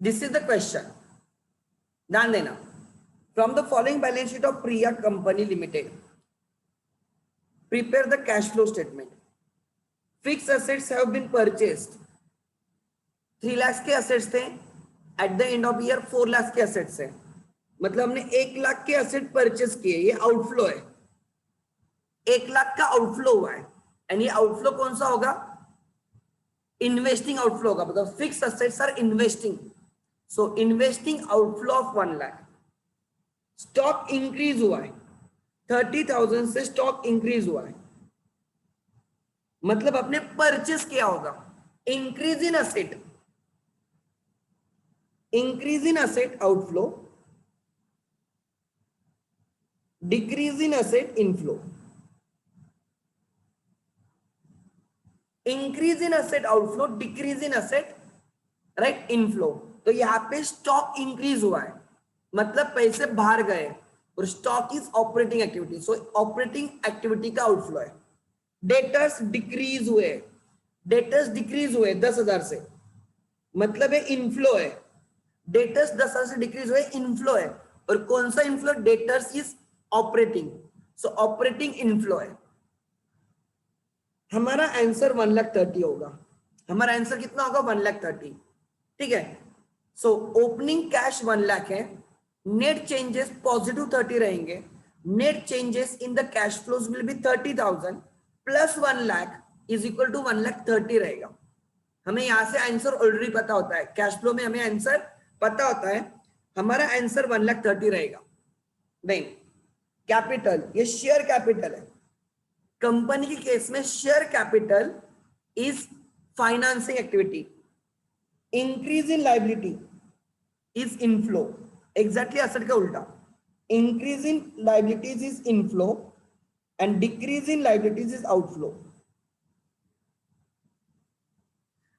This is the question, ध्यान देना। From the following balance sheet of Priya company limited prepare the cash flow statement. Fix assets have been purchased, 3 lakh के assets थे, at the end of year 4 lakh के assets है, मतलब हमने 1 लाख के asset purchase किए, ये आउटफ्लो है, 1 लाख का आउटफ्लो हुआ है, एंड ये आउटफ्लो कौन सा होगा? इन्वेस्टिंग आउटफ्लो होगा, मतलब fix assets are investing, so investing outflow of 1 lakh. Stock increase हुआ है, 30,000 से स्टॉक इंक्रीज हुआ है, मतलब आपने परचेस किया होगा। Increase in asset, increase in asset outflow, decrease in asset inflow, increase in asset outflow, decrease in asset right inflow। तो यहाँ पे स्टॉक इंक्रीज हुआ है, मतलब पैसे बाहर गए, और stock is operating activity, so operating activity का आउटफ्लो है। डेटर्स डिक्रीज हुए, डेटर्स डिक्रीज हुए 10,000 से, मतलब है इनफ्लो है। डेटर्स 10,000 से डिक्रीज हुए, इनफ्लो है, और कौन सा inflow? Debtors is operating, so operating inflow है। हमारा आंसर 1,30,000 होगा। हमारा आंसर कितना होगा? 1,30,000, ठीक है। सो ओपनिंग कैश 1 लाख है, नेट चेंजेस पॉजिटिव 30 रहेंगे, net changes in the cash flows will be 30,000 plus 1 lakh is equal to 1,30,000 रहेगा। हमें यहां से आंसर ऑलरेडी पता होता है, कैश फ्लो में हमें आंसर पता होता है, हमारा आंसर 1,30,000 रहेगा। नहीं, कैपिटल, ये शेयर कैपिटल है। कंपनी के केस में share capital is financing activity, increase in liability is inflow, exactly asset का उल्टा। Increase in liabilities is inflow and decrease in liabilities is outflow.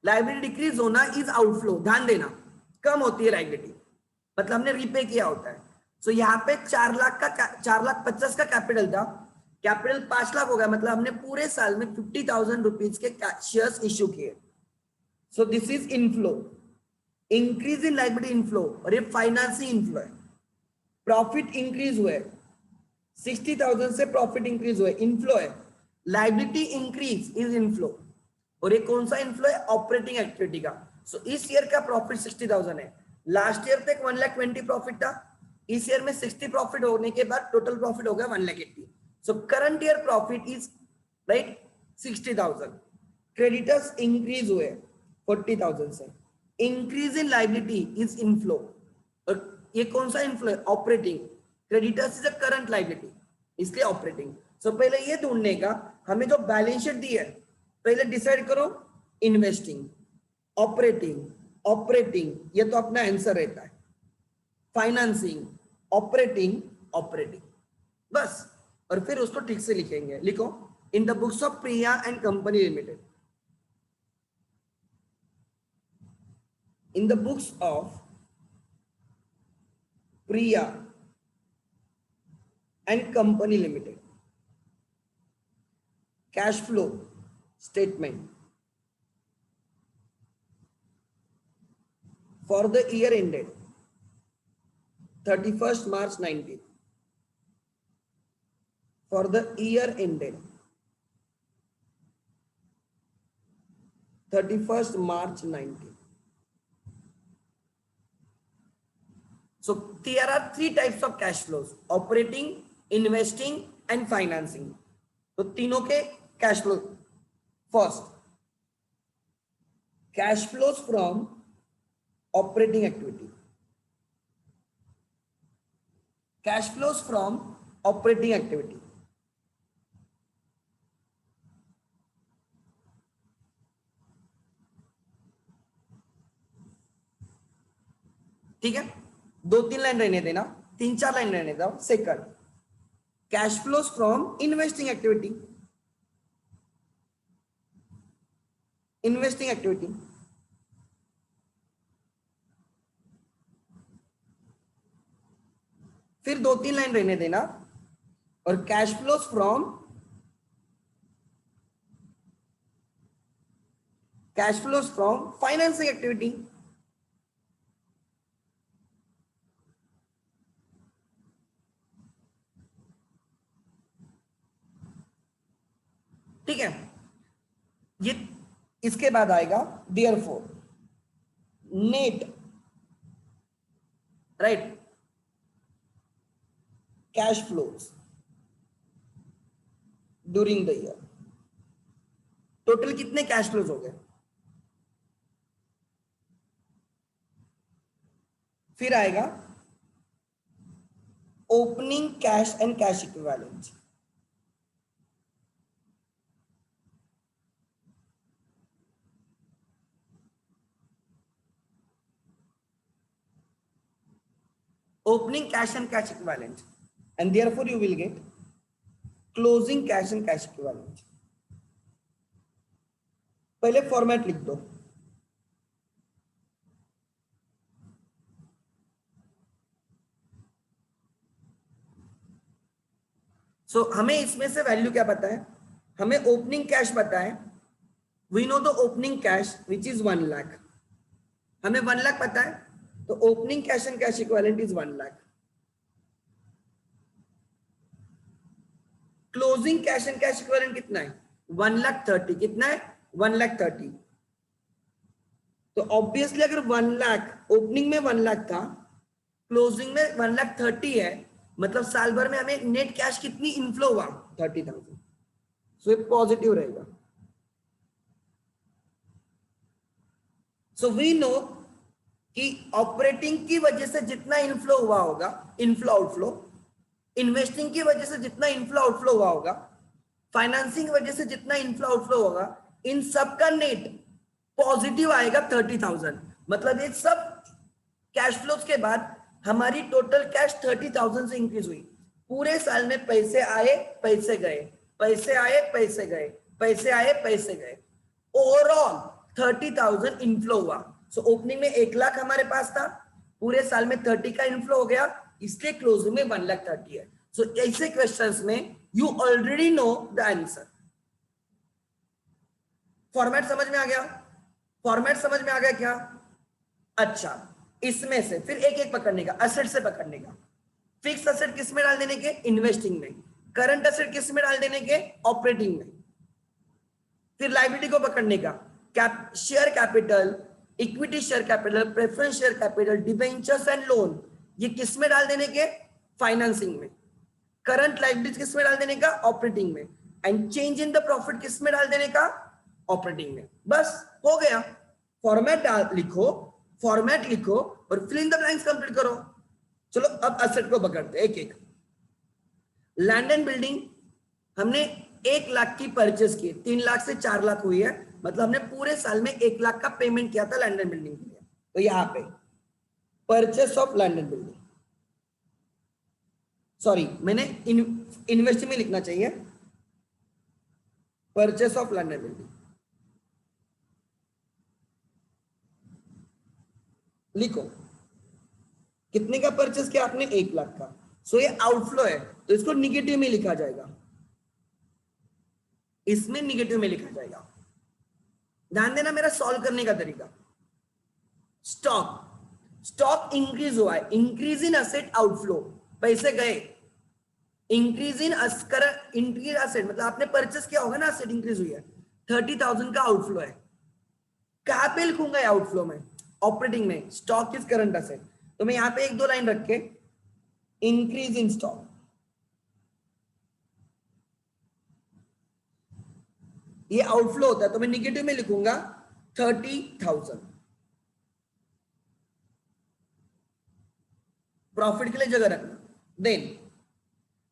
Liability decrease होना is outflow, ध्यान देना, कम होती है लाइबिलिटी, मतलब हमने रीपे किया होता है। सो यहाँ पे 4 लाख का 4,50,000 का कैपिटल था, कैपिटल 5 लाख हो गया, मतलब हमने पूरे साल में 50,000 रुपीज के शेयर्स इश्यू किए। So this is inflow, increase in liability inflow, और ये फाइनेंसिंग इनफ्लो है। प्रॉफिट इंक्रीज हुए, 60,000 से प्रॉफिट इंक्रीज हुए, इनफ्लो है। लाइबिलिटी इंक्रीज इज इनफ्लो, और ये कौन सा इनफ्लो है? ऑपरेटिंग एक्टिविटी का। सो इस ईयर का प्रॉफिट 60,000 है, लास्ट ईयर तक 1,20,000 प्रॉफिट था, इस ईयर में 60 प्रॉफिट होने के बाद टोटल प्रॉफिट हो गया 1,80,000। सो current year profit is right 60,000। Creditors increase हुए 40,000 से, increase in liability is inflow, और ये कौन सा इनफ्लो है? Operating. Creditors is a current liability, इसलिए ऑपरेटिंग। सो पहले ये ढूंढने का, हमें जो बैलेंस शीट दी है पहले डिसाइड करो, इन्वेस्टिंग, ऑपरेटिंग, ऑपरेटिंग, ये तो अपना आंसर रहता है, फाइनेंसिंग, ऑपरेटिंग, ऑपरेटिंग, बस। और फिर उसको ठीक से लिखेंगे। लिखो, इन the books of Priya and company limited, in the books of Priya and company limited, cash flow statement for the year ended 31st March 19, for the year ended 31st March 19. So there are 3 types of cash flows: operating, investing and financing. तो तीनों के cash flow, first cash flows from operating activity, cash flows from operating activity, ठीक है। 2-3 line रहने देना, 3-4 line रहने दो। Second, cash flows from investing activity, investing activity, फिर 2-3 लाइन रहने देना, और cash flows from financing activity, ठीक है, ये इसके बाद आएगा therefore net right cash flows during the year. Total कितने कैश फ्लोज हो गए? फिर आएगा opening cash and cash equivalent. Opening cash and cash equivalent, and therefore you will get closing cash and cash equivalent. पहले format लिख दो। हमें इसमें से वैल्यू क्या पता है? हमें ओपनिंग कैश पता है, we know the opening cash which is 1 lakh, हमें 1 लाख पता है, तो opening cash and cash equivalent is 1 lakh. Closing cash and cash equivalent कितना है? 1,30,000। कितना है? 1,30,000। तो ऑब्वियसली अगर 1 लाख ओपनिंग में 1 लाख था, क्लोजिंग में 1,30,000 है, मतलब साल भर में हमें नेट कैश कितनी इनफ्लो हुआ? 30,000। सो ये पॉजिटिव रहेगा। सो वी नो कि ऑपरेटिंग की वजह से जितना इनफ्लो हुआ होगा, इनफ्लो आउटफ्लो, इन्वेस्टिंग की वजह से जितना इनफ्लो आउटफ्लो हुआ होगा, फाइनेंसिंग की वजह से जितना इनफ्लो आउटफ्लो होगा, इन सब का नेट पॉजिटिव आएगा 30,000। मतलब ये सब कैश फ्लोज के बाद हमारी टोटल कैश 30,000 से इंक्रीज हुई। पूरे साल में पैसे आए, पैसे गए, पैसे आए, पैसे गए, पैसे आए, पैसे गए, ओवरऑल 30,000 इनफ्लो हुआ। सो ओपनिंग में 1 लाख हमारे पास था, पूरे साल में 30 का इनफ्लो हो गया, इसलिए क्लोजिंग में 1,30,000 है। सो ऐसे क्वेश्चंस में you already know the answer. Format समझ में आ गया? फॉर्मेट समझ में आ गया क्या? अच्छा, इसमें से फिर एक एक पकड़ने का, एसेट से पकड़ने का। फिक्स एसेट किस में डाल देने के? इन्वेस्टिंग में। करंट एसेट किस में डाल देने के? ऑपरेटिंग में। फिर लायबिलिटी को पकड़ने का, share capital, equity share capital, preference share capital, debentures and loan, ये किस में डाल देने के? फाइनेंसिंग में। करंट लायबिलिटी किस में डाल देने का? ऑपरेटिंग में। And change in the profit किस में डाल देने का? ऑपरेटिंग में। बस हो गया। फॉर्मेट लिखो, फॉर्मेट लिखो और fill in the blanks complete करो। चलो अब एसेट को पकड़ते एक एक। लैंड एंड बिल्डिंग हमने 1 लाख की परचेस की, 3 लाख से 4 लाख हुई है, मतलब हमने पूरे साल में 1 लाख का पेमेंट किया था लैंड एंड बिल्डिंग के लिए। तो यहां पे purchase of land and building, sorry मैंने इन्वेस्टिंग में लिखना चाहिए, purchase of land and building लिखो। कितने का परचेस किया आपने? 1 लाख का। सो ये आउटफ्लो है, तो इसको निगेटिव में लिखा जाएगा, इसमें निगेटिव में लिखा जाएगा। ध्यान देना मेरा सॉल्व करने का तरीका। स्टॉक, स्टॉक इंक्रीज हुआ है, इंक्रीज इन असेट आउटफ्लो, पैसे गए। इंक्रीज इन इंक्रीज असेट मतलब आपने परचेस किया होगा ना, असेट इंक्रीज हुई है, 30,000 का आउटफ्लो है। कहां पे लिखूंगा आउटफ्लो में? ऑपरेटिंग में। स्टॉक इज करंट असेट, तो मैं यहां पे 1-2 लाइन रख के इंक्रीज इन स्टॉक, ये आउटफ्लो होता है, तो मैं निगेटिव में लिखूंगा 30,000। प्रॉफिट के लिए जगह रखना। देन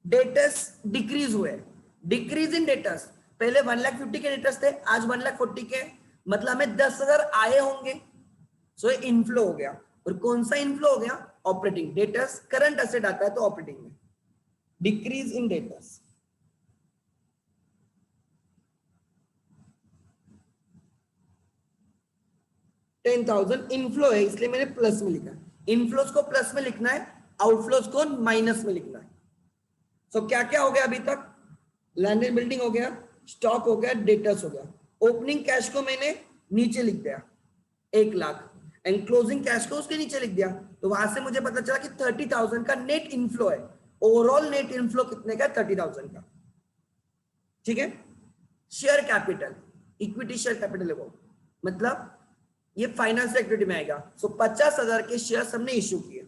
डेटर्स डिक्रीज हुए, डिक्रीज इन डेटर्स, पहले 1,50,000 के डेटर्स थे, आज 1,40,000 के, मतलब हमें 10,000 आए होंगे। सो ये इनफ्लो हो गया। और कौन सा इनफ्लो हो गया? ऑपरेटिंग। डेटर्स करंट एसेट आता है तो ऑपरेटिंग में। डिक्रीज इन डेटर्स, $10,000 इनफ्लो है, इसलिए मैंने प्लस में लिखा। इनफ्लोज को प्लस में लिखना है, आउटफ्लोज को माइनस में लिखना है। सो क्या क्या हो गया अभी तक? लैंड एंड बिल्डिंग हो गया, स्टॉक हो गया, डेटर्स हो गया। ओपनिंग कैश को मैंने नीचे लिख दिया 1 लाख, एंड क्लोजिंग कैश को उसके नीचे लिख दिया। तो वहां से मुझे पता चला कि 30,000 का नेट इनफ्लो है। ओवरऑल नेट इनफ्लो कितने का? 30,000 का। ठीक है, share capital, equity share capital है वो, मतलब ये फाइनेंस एक्टिविटी में आएगा। सो 50,000 के शेयर हमने इश्यू किए,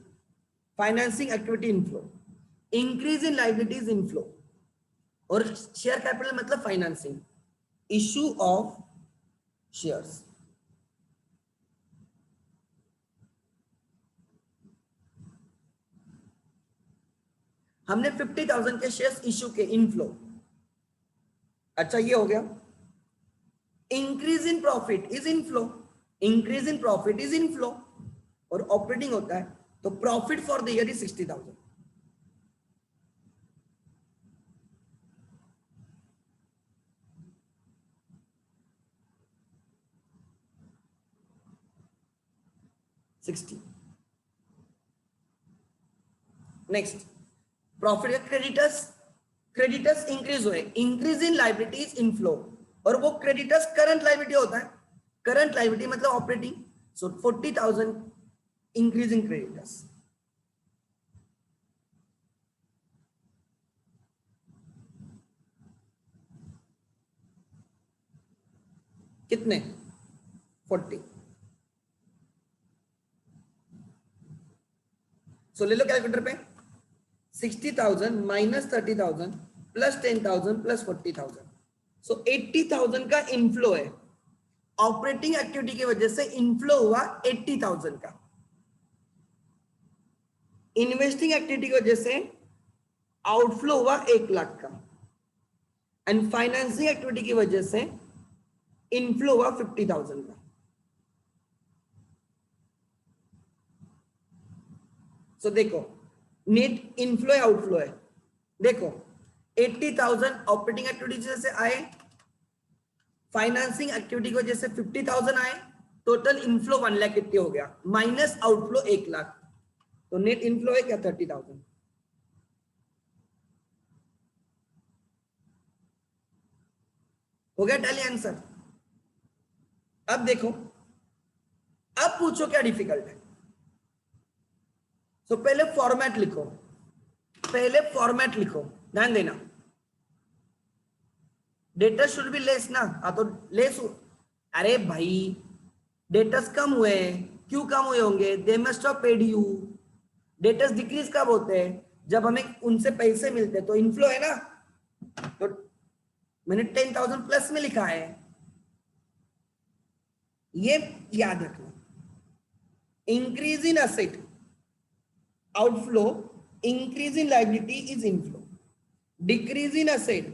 फाइनेंसिंग एक्टिविटी इनफ्लो। इंक्रीज इन लायबिलिटीज इनफ्लो, और शेयर कैपिटल मतलब फाइनेंसिंग, इश्यू ऑफ शेयर्स। हमने 50,000 के शेयर्स इश्यू के, इनफ्लो। अच्छा ये हो गया। Increase in profit is inflow, increase in profit is inflow, और ऑपरेटिंग होता है तो profit for the year is 60,000। Next profit का क्रेडिटर्स, क्रेडिटर्स इंक्रीज हुए, इंक्रीज इन लायबिलिटीज इनफ्लो, और वो क्रेडिटर्स करंट लायबिलिटी होता है, करंट लायबिलिटी मतलब operating. So 40,000 increase in creditors. कितने? 40। सो ले लो कैलकुलेटर पे, 60,000 माइनस 30,000 प्लस 10,000 प्लस 40,000, सो 80,000 का इनफ्लो है। ऑपरेटिंग एक्टिविटी की वजह से इनफ्लो हुआ 80,000 का, इन्वेस्टिंग एक्टिविटी की वजह से आउटफ्लो हुआ 1 लाख का, एंड फाइनेंसिंग एक्टिविटी की वजह से इनफ्लो हुआ 50,000 का। सो देखो नेट इनफ्लो है आउटफ्लो है, देखो 80,000 ऑपरेटिंग एक्टिविटी से आए, फाइनेंसिंग एक्टिविटी की वजह से 50,000 आए, टोटल इनफ्लो 1 लाख कितने हो गया, माइनस आउटफ्लो 1 लाख, तो नेट इनफ्लो है क्या 30,000। हो गया टैली आंसर। अब देखो, अब पूछो क्या डिफिकल्ट है। तो पहले फॉर्मेट लिखो, पहले फॉर्मेट लिखो, ध्यान देना। डेटा शुड बी लेस ना, तो लेस। अरे भाई डेटर्स कम हुए, क्यों कम हुए होंगे, they must have paid you. Debtors decrease कब होते हैं, जब हमें उनसे पैसे मिलते हैं, तो इनफ्लो है ना, तो मैंने 10,000 प्लस में लिखा है, ये याद रखना। Increase in asset outflow, increase in liability is inflow, decrease in asset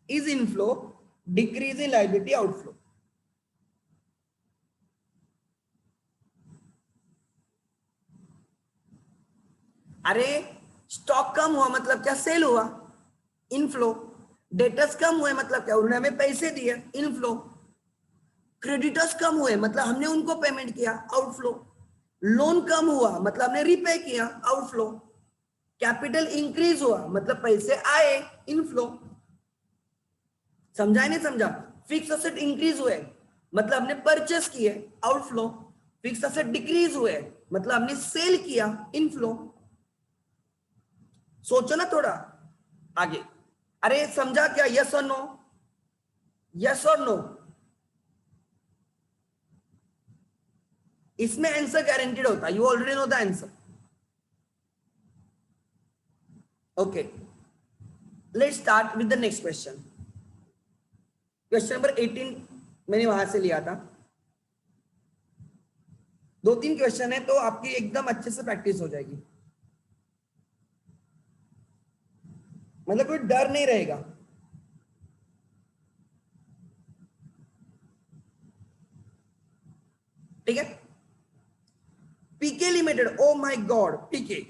is inflow, decrease in liability outflow। अरे स्टॉक कम हुआ मतलब क्या, सेल हुआ, इनफ्लो। डेटर्स कम हुए मतलब क्या, उन्होंने हमें पैसे दिए, इनफ्लो। क्रेडिटर्स कम हुए मतलब हमने उनको पेमेंट किया, आउटफ्लो। लोन कम हुआ मतलब हमने रीपे किया, आउटफ्लो। कैपिटल इंक्रीज हुआ मतलब पैसे आए, इनफ्लो। समझा नहीं समझा? फिक्स असेट इंक्रीज हुए मतलब हमने परचेस किए, आउटफ्लो। फिक्स असेट डिक्रीज हुए मतलब हमने सेल किया, इनफ्लो। सोचो ना थोड़ा आगे। अरे समझा क्या, यस और नो, यस और नो? इसमें आंसर गारंटीड होता है, you already know the answer. Okay, let's start with the next question. Question number 18 मैंने वहां से लिया था। 2-3 क्वेश्चन है तो आपकी एकदम अच्छे से प्रैक्टिस हो जाएगी, मतलब कोई डर नहीं रहेगा। ठीक है, PK limited, oh my god, PK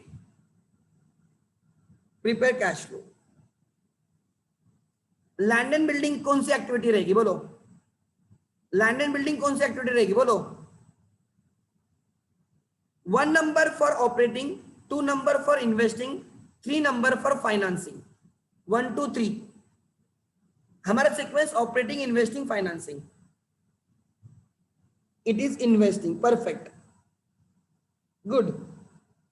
prepare cash flow. Land and building कौन सी एक्टिविटी रहेगी बोलो, लैंड एंड बिल्डिंग कौन सी एक्टिविटी रहेगी बोलो। 1 number for operating, 2 number for investing, 3 number for financing. 1 2 3 हमारा sequence operating, investing, financing. It is investing, perfect, good.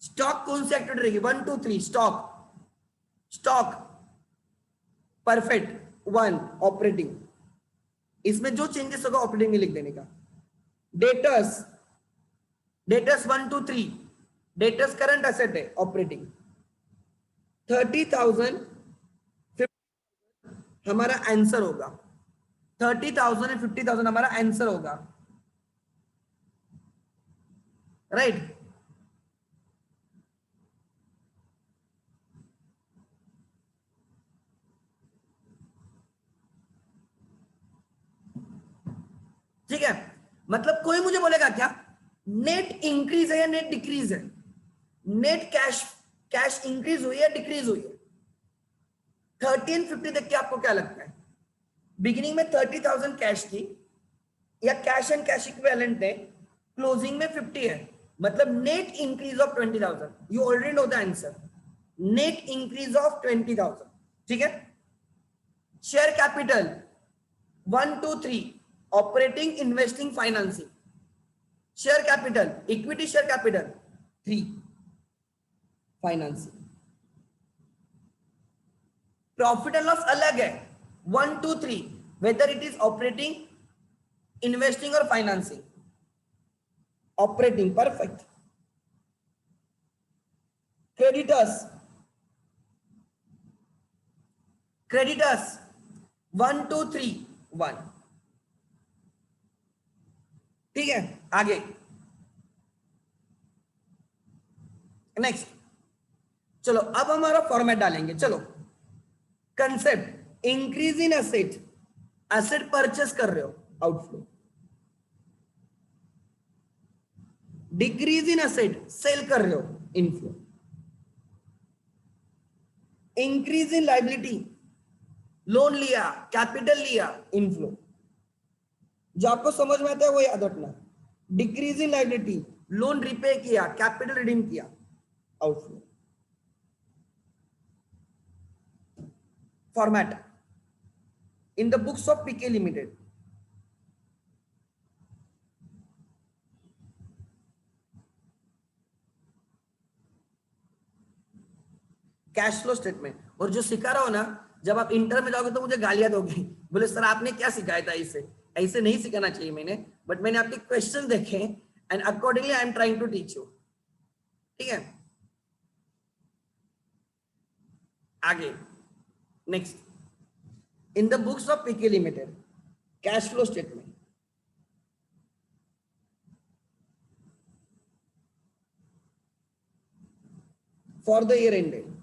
Stock कौन सी एक्टिविटी रहेगी, 1 2 3 स्टॉक, स्टॉक परफेक्ट, 1 ऑपरेटिंग। इसमें जो चेंजेस होगा ऑपरेटिंग में लिख देने का। Debtors, debtors 1 2 3, debtors current asset है ऑपरेटिंग। 30,000 हमारा आंसर होगा, 30,000 और 50,000 हमारा आंसर होगा, राइट। ठीक है, मतलब कोई मुझे बोलेगा क्या नेट इंक्रीज है या नेट डिक्रीज है, नेट कैश, कैश इंक्रीज हुई है डिक्रीज हुई है। 1350 देख के आपको क्या लगता है, बिगिनिंग में 30,000 कैश थी या कैश एंड कैश इक्विवेलेंट है, क्लोजिंग में 50 है, मतलब net increase of 20,000। You already know the answer, net increase of 20,000। ठीक है, share capital 1 2 3, operating investing financing. Share capital, equity share capital 3, financing. Profit and loss अलग है, 1 2 3, whether it is operating, investing और financing. Operating, perfect. Creditors, creditors 1 2 3 1। ठीक है, आगे next. चलो अब हमारा फॉर्मेट डालेंगे। चलो, concept, increase in asset, asset purchase कर रहे हो, outflow. Decrease in asset, sale कर रहे हो, inflow. Increase in liability, loan लिया, कैपिटल लिया, इनफ्लो। जो आपको समझ में आता है वो याद रखना। Decrease in liability, loan repay किया, कैपिटल रिडीम किया, outflow. Format in the books of PK limited, cash flow statement. और जो सिखा रहा हो ना, जब आप इंटर में जाओगे तो मुझे गालियां दोगे, बोले सर आपने क्या सिखाया था, इसे ऐसे नहीं सिखाना चाहिए मैंने, बट मैंने आपके क्वेश्चन देखे and accordingly I am trying to teach you. ठीक है, आगे next, in the books of PK limited, cash flow statement. For the year ended,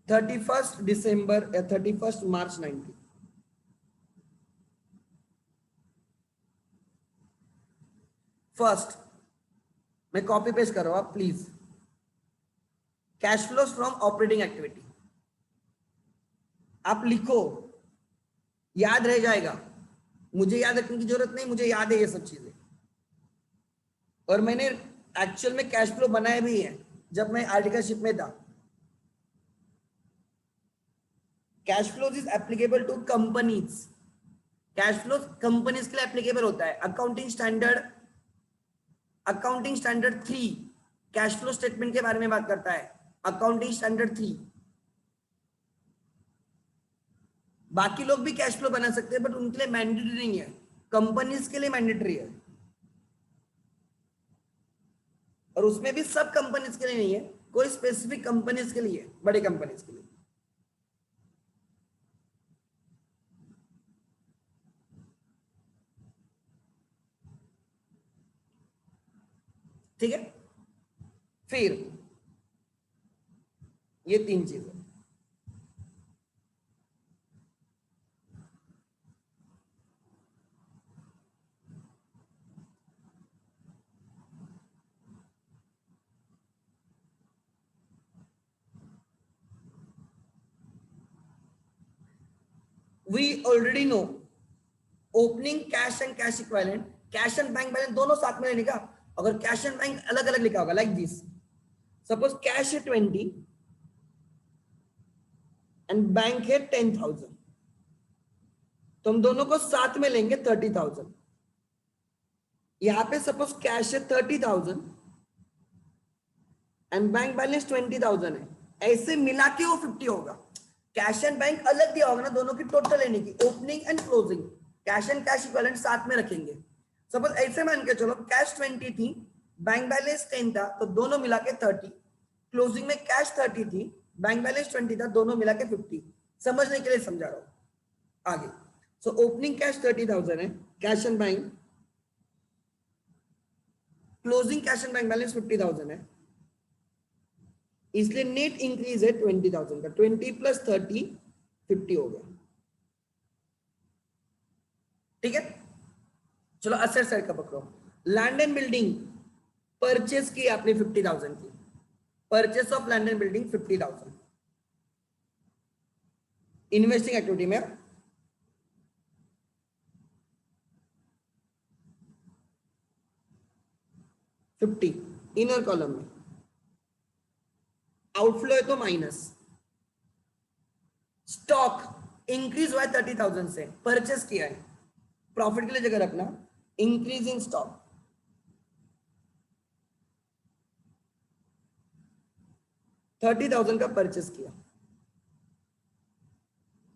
December 31 या 31 March 19। फर्स्ट, मैं कॉपी पेस्ट कर रहा हूं, आप please. Cash flows from operating activity, आप लिखो, याद रह जाएगा। मुझे याद रखने की जरूरत नहीं, मुझे याद है ये सब चीजें। और मैंने एक्चुअल में कैश फ्लो बनाए भी है जब मैं आर्टिकलशिप में था। Cash flows is applicable to companies, cash flows companies के लिए एप्लीकेबल होता है। Accounting standard 3 cash flow statement के बारे में बात करता है, अकाउंटिंग स्टैंडर्ड 3। बाकी लोग भी कैश फ्लो बना सकते हैं बट उनके लिए मैंडेटरी नहीं है, कंपनीज के लिए मैंडेटरी है। और उसमें भी सब कंपनीज के लिए नहीं है, कोई स्पेसिफिक कंपनीज के लिए, बड़े कंपनीज के लिए। ठीक है, फिर ये 3 चीजें। We already know opening cash and cash equivalent, cash and bank balance दोनों साथ में लेने का। अगर कैश एंड बैंक अलग अलग लिखा होगा लाइक दिस, सपोज कैश है 20 एंड बैंक है 10,000, तो हम दोनों को साथ में लेंगे 30,000। यहां पे सपोज कैश है 30,000 एंड बैंक बैलेंस 20,000 है, ऐसे मिला के वो 50 होगा। कैश एंड बैंक अलग दिया होगा ना, दोनों की टोटल लेने की, opening and closing, cash and cash equivalent साथ में रखेंगे। सपोज ऐसे मान के चलो कैश 20 थी, बैंक बैलेंस 10 था, तो दोनों मिला के 30, क्लोजिंग में कैश 30 थी, बैंक बैलेंस 20 था, दोनों मिला के 50। समझने के लिए समझा रहा हूं आगे। सो ओपनिंग कैश 30,000 है, cash and bank, closing cash and bank balance 50,000 है, इसलिए नेट इंक्रीज है 20,000 का। 20 प्लस 30 50 हो गया। ठीक है, चलो असेट साइड का पकड़ो। लैंड एंड बिल्डिंग परचेस की आपने 50,000 की, purchase of land and building 50,000। Investing activity में 50 इनर कॉलम में, आउटफ्लो है तो माइनस। स्टॉक इंक्रीज हुआ है 30,000 से, परचेस किया है, प्रॉफिट के लिए जगह रखना, इंक्रीज इन स्टॉक 30,000 का परचेस किया।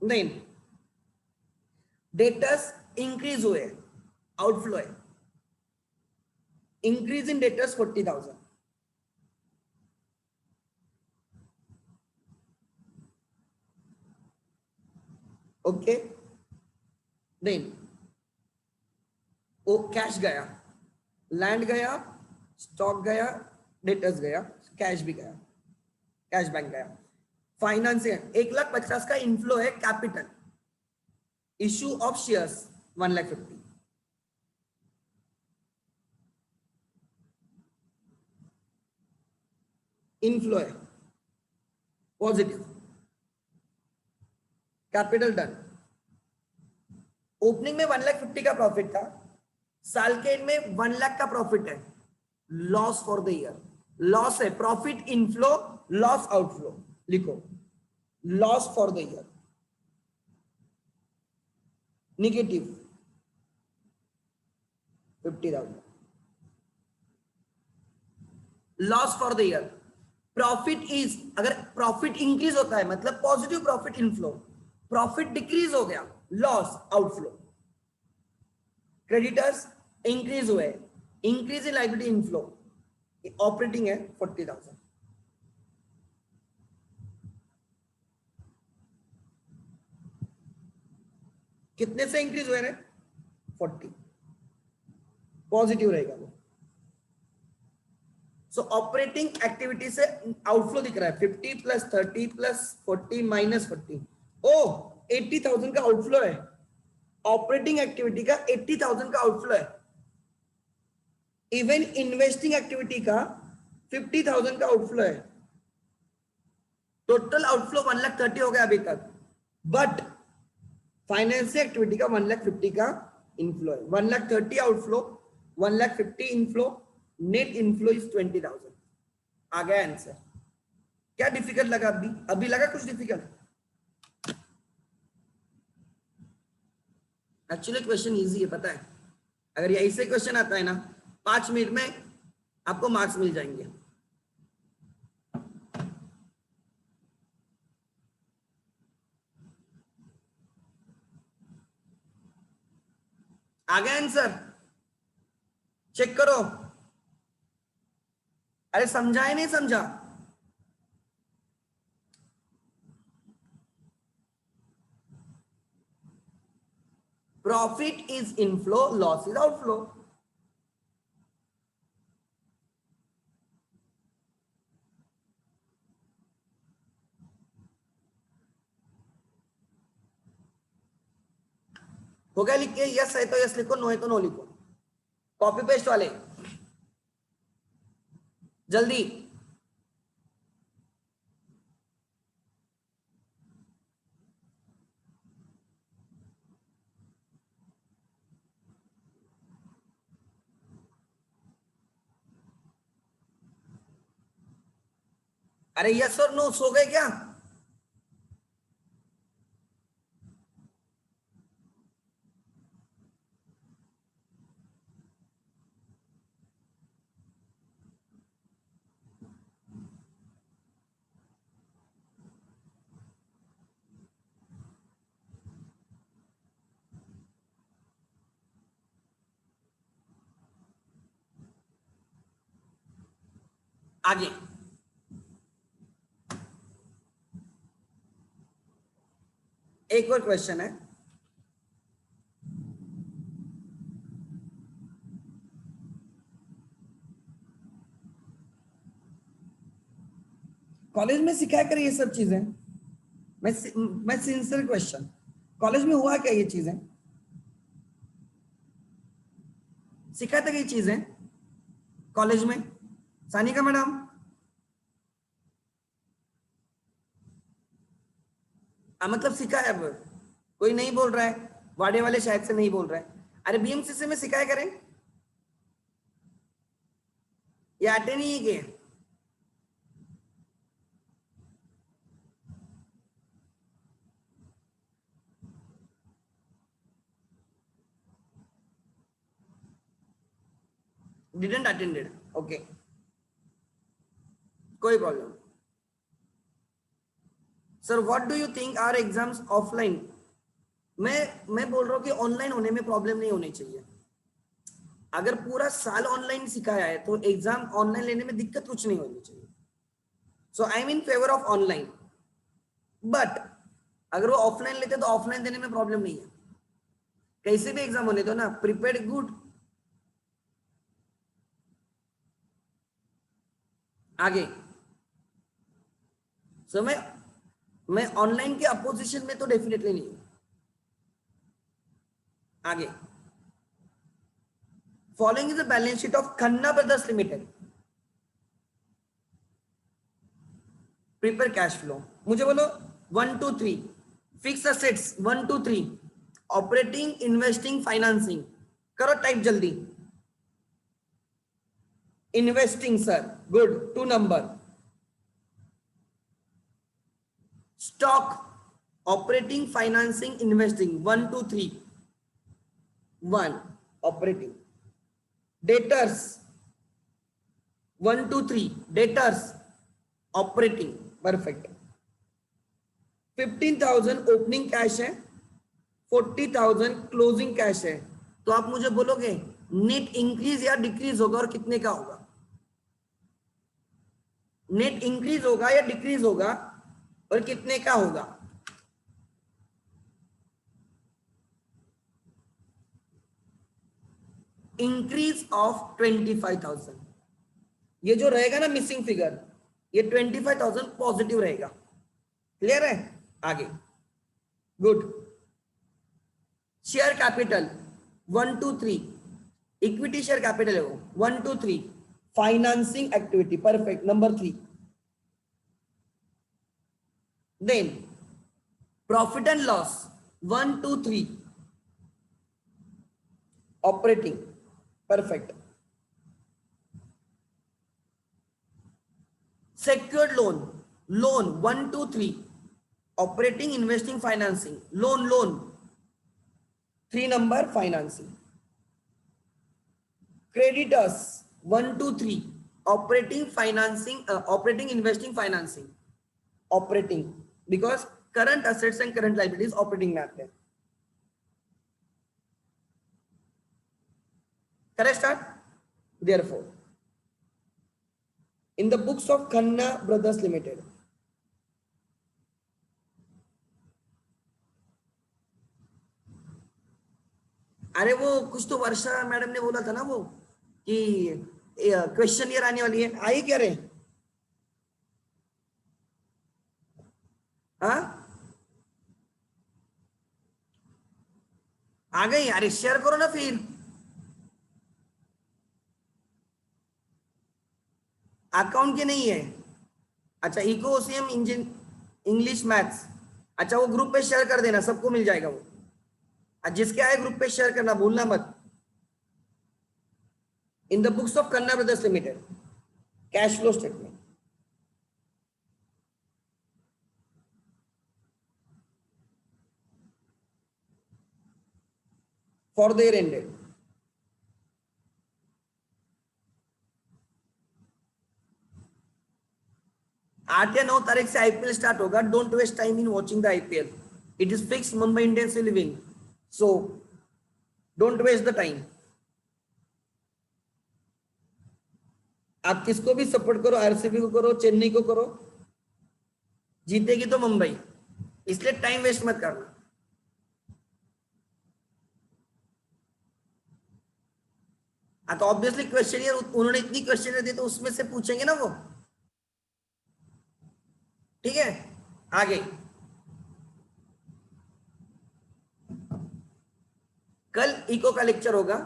नहीं, डेटर्स इंक्रीज हुए, आउटफ्लो है, increase in debtors 40,000। Okay, then वो कैश गया, लैंड गया, स्टॉक गया, डेटर्स गया, कैश भी गया, कैश बैंक गया। फाइनेंसिंग 1,50,000 का इनफ्लो है, capital issue of shares 1,50,000। Inflow है पॉजिटिव, कैपिटल डन। ओपनिंग में 1,50,000 का प्रॉफिट था, साल के एंड में 1,00,000 का प्रॉफिट है, loss for the year. Loss है, प्रॉफिट इनफ्लो लॉस आउटफ्लो, लिखो loss for the year negative 50,000। Loss for the year, profit is, अगर प्रॉफिट इंक्रीज होता है मतलब positive profit inflow, profit decrease हो गया लॉस आउटफ्लो। क्रेडिटर्स इंक्रीज हुए, increase in liability inflow, operating है 40,000। कितने से इंक्रीज हुए रहे? 40, पॉजिटिव रहेगा वो। सो ऑपरेटिंग एक्टिविटी से आउटफ्लो दिख रहा है 50 प्लस 30 प्लस 40 माइनस 40, ओ 80,000 का आउटफ्लो है। ऑपरेटिंग एक्टिविटी का 80,000 का आउटफ्लो है। इवन इन्वेस्टिंग एक्टिविटी का 50,000 का आउटफ्लो है। टोटल आउटफ्लो 1,30,000 हो गया अभी तक, बट फाइनेंशियल एक्टिविटी का 1,50,000 का इनफ्लो है। 1,30,000 outflow, 1,50,000 inflow, net inflow is 20,000। आ गया आंसर। क्या डिफिकल्ट लगा? अभी लगा कुछ डिफिकल्ट? एक्चुअली क्वेश्चन इजी है, पता है। अगर ये ऐसे क्वेश्चन आता है ना 5 मिनट में आपको मार्क्स मिल जाएंगे। आ गया आंसर? चेक करो। अरे समझा है नहीं समझा? Profit is inflow, loss is outflow. हो गया लिख के? यस है तो यस लिखो, नो है तो नो लिखो। कॉपी पेस्ट वाले जल्दी। अरे यस और नो सो गए क्या? आगे एक और क्वेश्चन है, कॉलेज में सिखाया कर ये सब चीजें? मैं सिंसियर क्वेश्चन, कॉलेज में हुआ क्या ये चीजें? सिखाया था ये चीजें कॉलेज में? सानिका मैडम, मतलब सिखाया? अब कोई नहीं बोल रहा है, वाडे वाले शायद से नहीं बोल रहे हैं। अरे बीएमसीसी में सिखाया करें या अटेंड नहीं किए? डिडंट अटेंडेड, ओके, कोई problem. Sir what do you think are exams offline? मैं बोल रहा हूँ कि ऑनलाइन होने में प्रॉब्लम नहीं होनी चाहिए। अगर पूरा साल ऑनलाइन सिखाया है तो एग्जाम ऑनलाइन लेने में दिक्कत कुछ नहीं होनी चाहिए। So I am in favour of online, but अगर वो ऑफलाइन लेते तो ऑफलाइन देने में प्रॉब्लम नहीं है, कैसे भी एग्जाम होने दो ना, प्रिपेयर्ड गुड। आगे सो मैं ऑनलाइन के अपोजिशन में तो डेफिनेटली नहीं हूं। आगे following is the balance sheet of Khanna brothers limited. Prepare cash flow, मुझे बोलो 1 2 3 fix assets 1 2 3 operating investing financing, करो टाइप जल्दी। Investing sir, good, 2 number. Stock, operating financing investing 1 2 3 1 operating. Debtors 1 2 3 debtors operating, perfect. 15,000 opening cash है, 40,000 closing cash है, तो आप मुझे बोलोगे नेट इंक्रीज या डिक्रीज होगा और कितने का होगा? नेट इंक्रीज होगा या डिक्रीज होगा और कितने का होगा? Increase of 25,000। ये जो रहेगा ना मिसिंग फिगर, ये 25,000 पॉजिटिव रहेगा। क्लियर है? आगे good. Share capital 1 2 3, equity share capital है वो 1 2 3, financing activity, perfect, number 3। Then profit and loss 1 2 3 operating, perfect. Secured loan, loan 1 2 3 operating investing financing, loan 3 number financing. Creditors 1 2 3 operating financing, operating investing financing, operating, because current assets and current liabilities operating में आते हैं। Correct start. Therefore in the books of Khanna Brothers Limited, अरे वो कुछ तो वर्षा madam ने बोला था ना वो कि क्वेश्चन ईयर आने वाली है, आई क्या रे? हाँ आ गई? अरे शेयर करो ना फिर। अकाउंट के नहीं है? अच्छा, eco OCM engine English maths, अच्छा वो ग्रुप पे शेयर कर देना, सबको मिल जाएगा वो। जिसके आए ग्रुप पे शेयर करना भूलना मत। In the books of Khanna brothers limited cash flow statement for the year ended. 8 या 9 तारीख से आईपीएल स्टार्ट होगा। Don't waste time in watching the IPL, it is fix, Mumbai Indians will win, so don't waste the time. आप किसको भी support करो, RCB को करो, चेन्नई को करो, जीतेगी तो मुंबई, इसलिए टाइम वेस्ट मत करना। तो ऑब्वियसली क्वेश्चन, उन्होंने इतनी क्वेश्चन दी तो उसमें से पूछेंगे ना वो, ठीक है। आगे कल इको का लेक्चर होगा,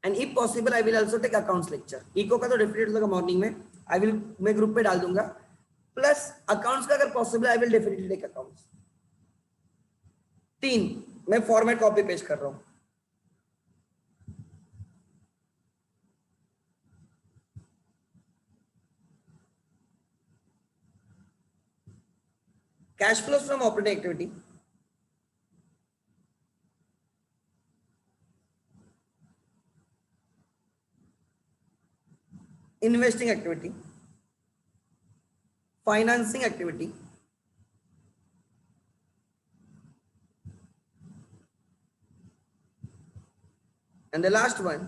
and if possible I will also take accounts lecture. Eco का तो डेफिनेटली होगा मॉर्निंग में, आई विल, मैं ग्रुप पे डाल दूंगा, प्लस अकाउंट्स का अगर possible I will definitely take accounts. 3 मैं फॉर्मेट कॉपी पेस्ट कर रहा हूं। Cash flows from operating activity, investing activity, financing activity, and the last one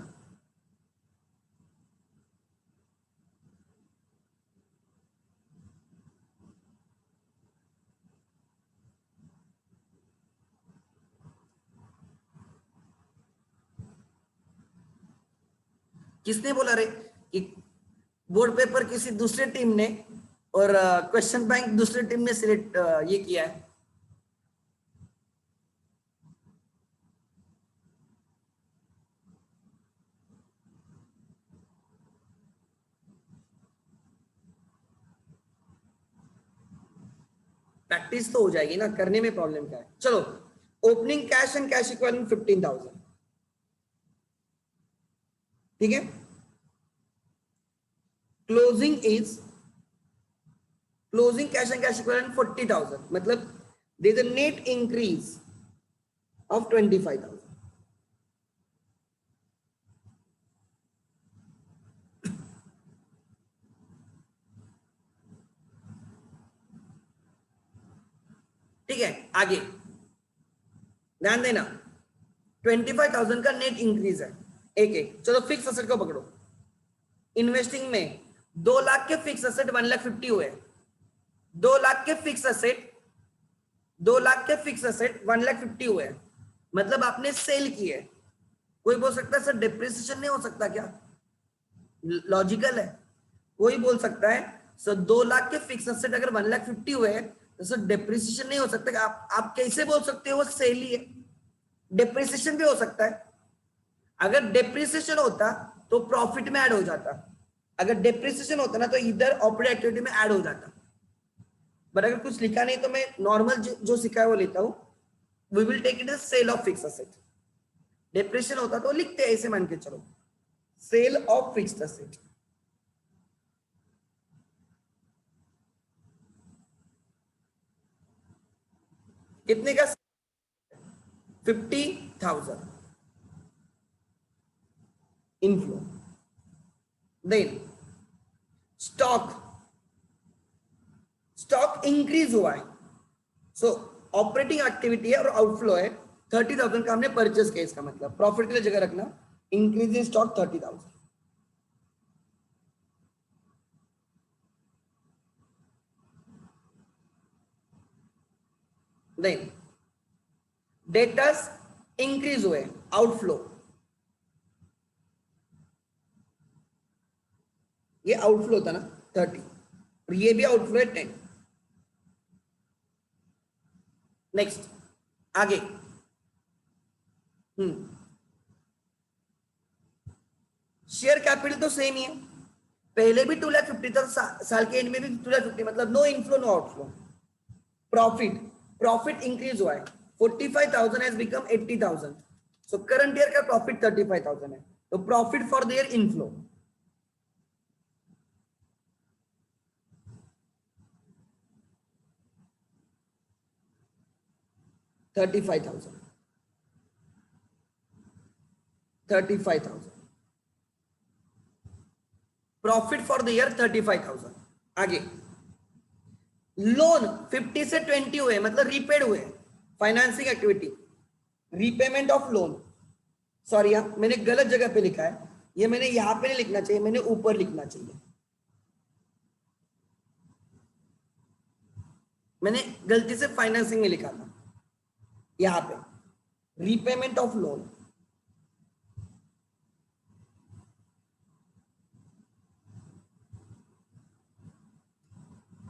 किसने बोला रे कि बोर्ड पेपर किसी दूसरे टीम ने और क्वेश्चन बैंक दूसरे टीम ने सिलेक्ट ये किया है? प्रैक्टिस तो हो जाएगी ना, करने में प्रॉब्लम क्या है। चलो, opening cash and cash equivalent 15,000, ठीक है। Closing cash and cash equivalent 40,000, मतलब there is a net increase of 25,000। ठीक है, आगे ध्यान देना, 25,000 का नेट इंक्रीज है। एक चलो फिक्स असेट को पकड़ो। इन्वेस्टिंग में 2 लाख के फिक्स असेट 1,50,000 हुए, 2 लाख के फिक्स असेट 1,50,000 हुए, मतलब आपने सेल किए। कोई बोल सकता है सर डिप्रिसिएशन नहीं हो सकता क्या? लॉजिकल है। कोई बोल सकता है सर 2 लाख के फिक्स असेट अगर 1,50,000 हुए तो सर डिप्रिसिएशन नहीं हो सकता। आप कैसे बोल सकते हो वो सेल ही है? डिप्रिसिएशन भी हो सकता है। अगर डिप्रिसिएशन होता तो प्रॉफिट में ऐड हो जाता, अगर डिप्रिसिएशन होता ना तो इधर ऑपरेटिंग एक्टिविटी में ऐड हो जाता। बट अगर कुछ लिखा नहीं तो मैं नॉर्मल जो सिखा है वो लेता हूं। We will take it as sale of fix asset. Depreciation होता तो लिखते हैं ऐसे, मान के चलो सेल ऑफ फिक्स्ड असेट। कितने का? 50,000 इनफ्लो। देन स्टॉक इंक्रीज हुआ है, सो ऑपरेटिंग एक्टिविटी है और आउटफ्लो है। 30,000 का हमने परचेस किया, इसका मतलब प्रॉफिट के लिए जगह रखना, increase in stock 30,000। Then debtors increase हुए, आउटफ्लो, ये आउटफ्लो था ना 30, और ये भी आउटफ्लो है 10। नेक्स्ट आगे, शेयर कैपिटल तो सेम ही है, पहले भी 2,50,000 था, साल के एंड में भी 2,50,000, मतलब no inflow no outflow. Profit increase हुआ है, 45,000 has become 80,000, so current year का प्रॉफिट 35,000 है, तो profit for the year inflow. $35,000 profit for the year 35,000। आगे लोन 50 से 20 हुए, मतलब रीपेड हुए, financing activity, repayment of loan. Sorry मैंने गलत जगह पे लिखा है, ये मैंने यहां पे नहीं लिखना चाहिए, मैंने ऊपर लिखना चाहिए। मैंने गलती से फाइनेंसिंग में लिखा था, यहां पे repayment of loan,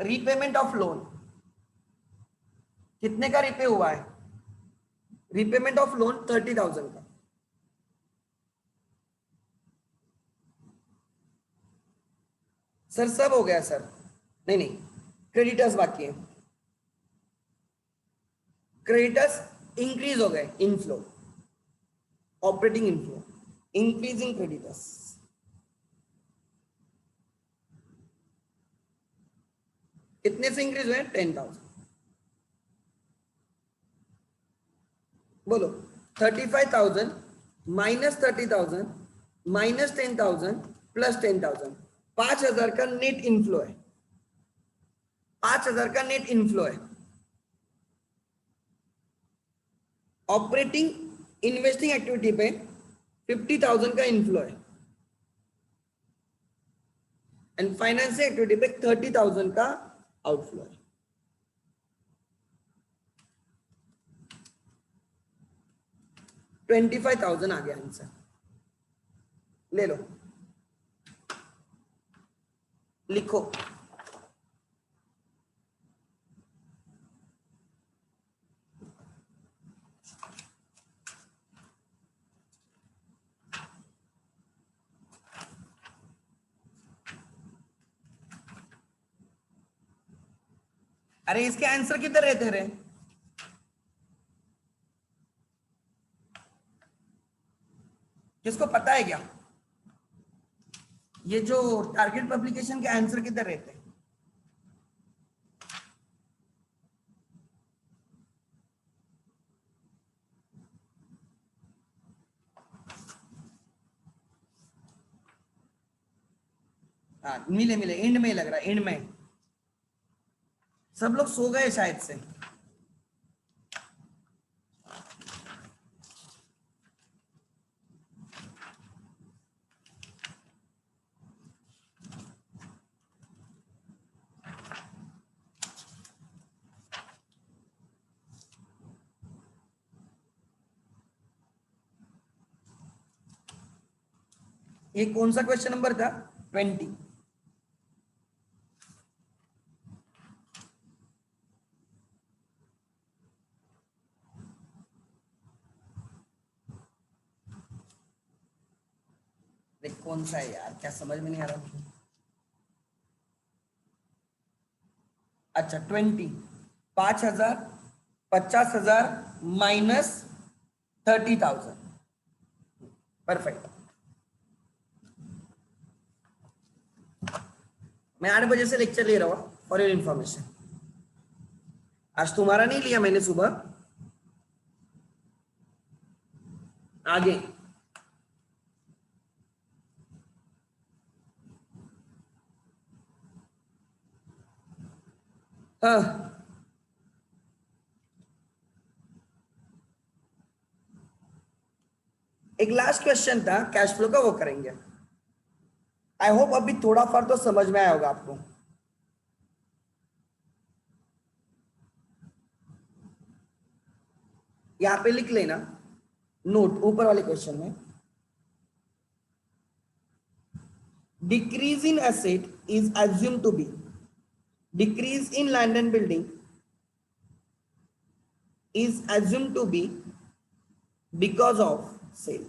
repayment of loan कितने का रीपे हुआ है? रीपेमेंट ऑफ लोन 30,000 का। सर सब हो गया सर, नहीं नहीं, क्रेडिटर्स बाकी है। क्रेडिटर्स इंक्रीज हो गए, inflow, operating inflow, increasing creditors. कितने से इंक्रीज हुए? 10,000। बोलो 35,000 माइनस 30,000 माइनस 10,000 प्लस 10,000, 5,000 का नेट इनफ्लो है, 5,000 का नेट इनफ्लो है। ऑपरेटिंग इन्वेस्टिंग एक्टिविटी पे 50,000 का इनफ्लो है एंड फाइनेंसिंग एक्टिविटी पे 30,000 का आउटफ्लो है। $25,000 आ गया आंसर, ले लो, लिखो। अरे इसके आंसर किधर रहते रहे? किसको पता है क्या ये जो टारगेट पब्लिकेशन के आंसर किधर रहते हैं? हाँ मिले मिले, एंड में लग रहा है, एंड में। सब लोग सो गए शायद से। ये कौन सा क्वेश्चन नंबर था? 20। देख कौन सा है यार, क्या समझ में नहीं आ रहा। अच्छा 20, 5,000, 50,000 माइनस 30,000, परफेक्ट। मैं 8 बजे से लेक्चर ले रहा हूँ फॉर योर इंफॉर्मेशन। आज तुम्हारा नहीं लिया मैंने सुबह। आगे हाँ, एक लास्ट क्वेश्चन था कैश फ्लो का, वो करेंगे। आई होप अभी थोड़ा फर्क तो समझ में आया होगा आपको। यहां पे लिख लेना नोट ऊपर वाले क्वेश्चन में, decrease in asset is assume to be, decrease in land and building is assumed to be because of sale,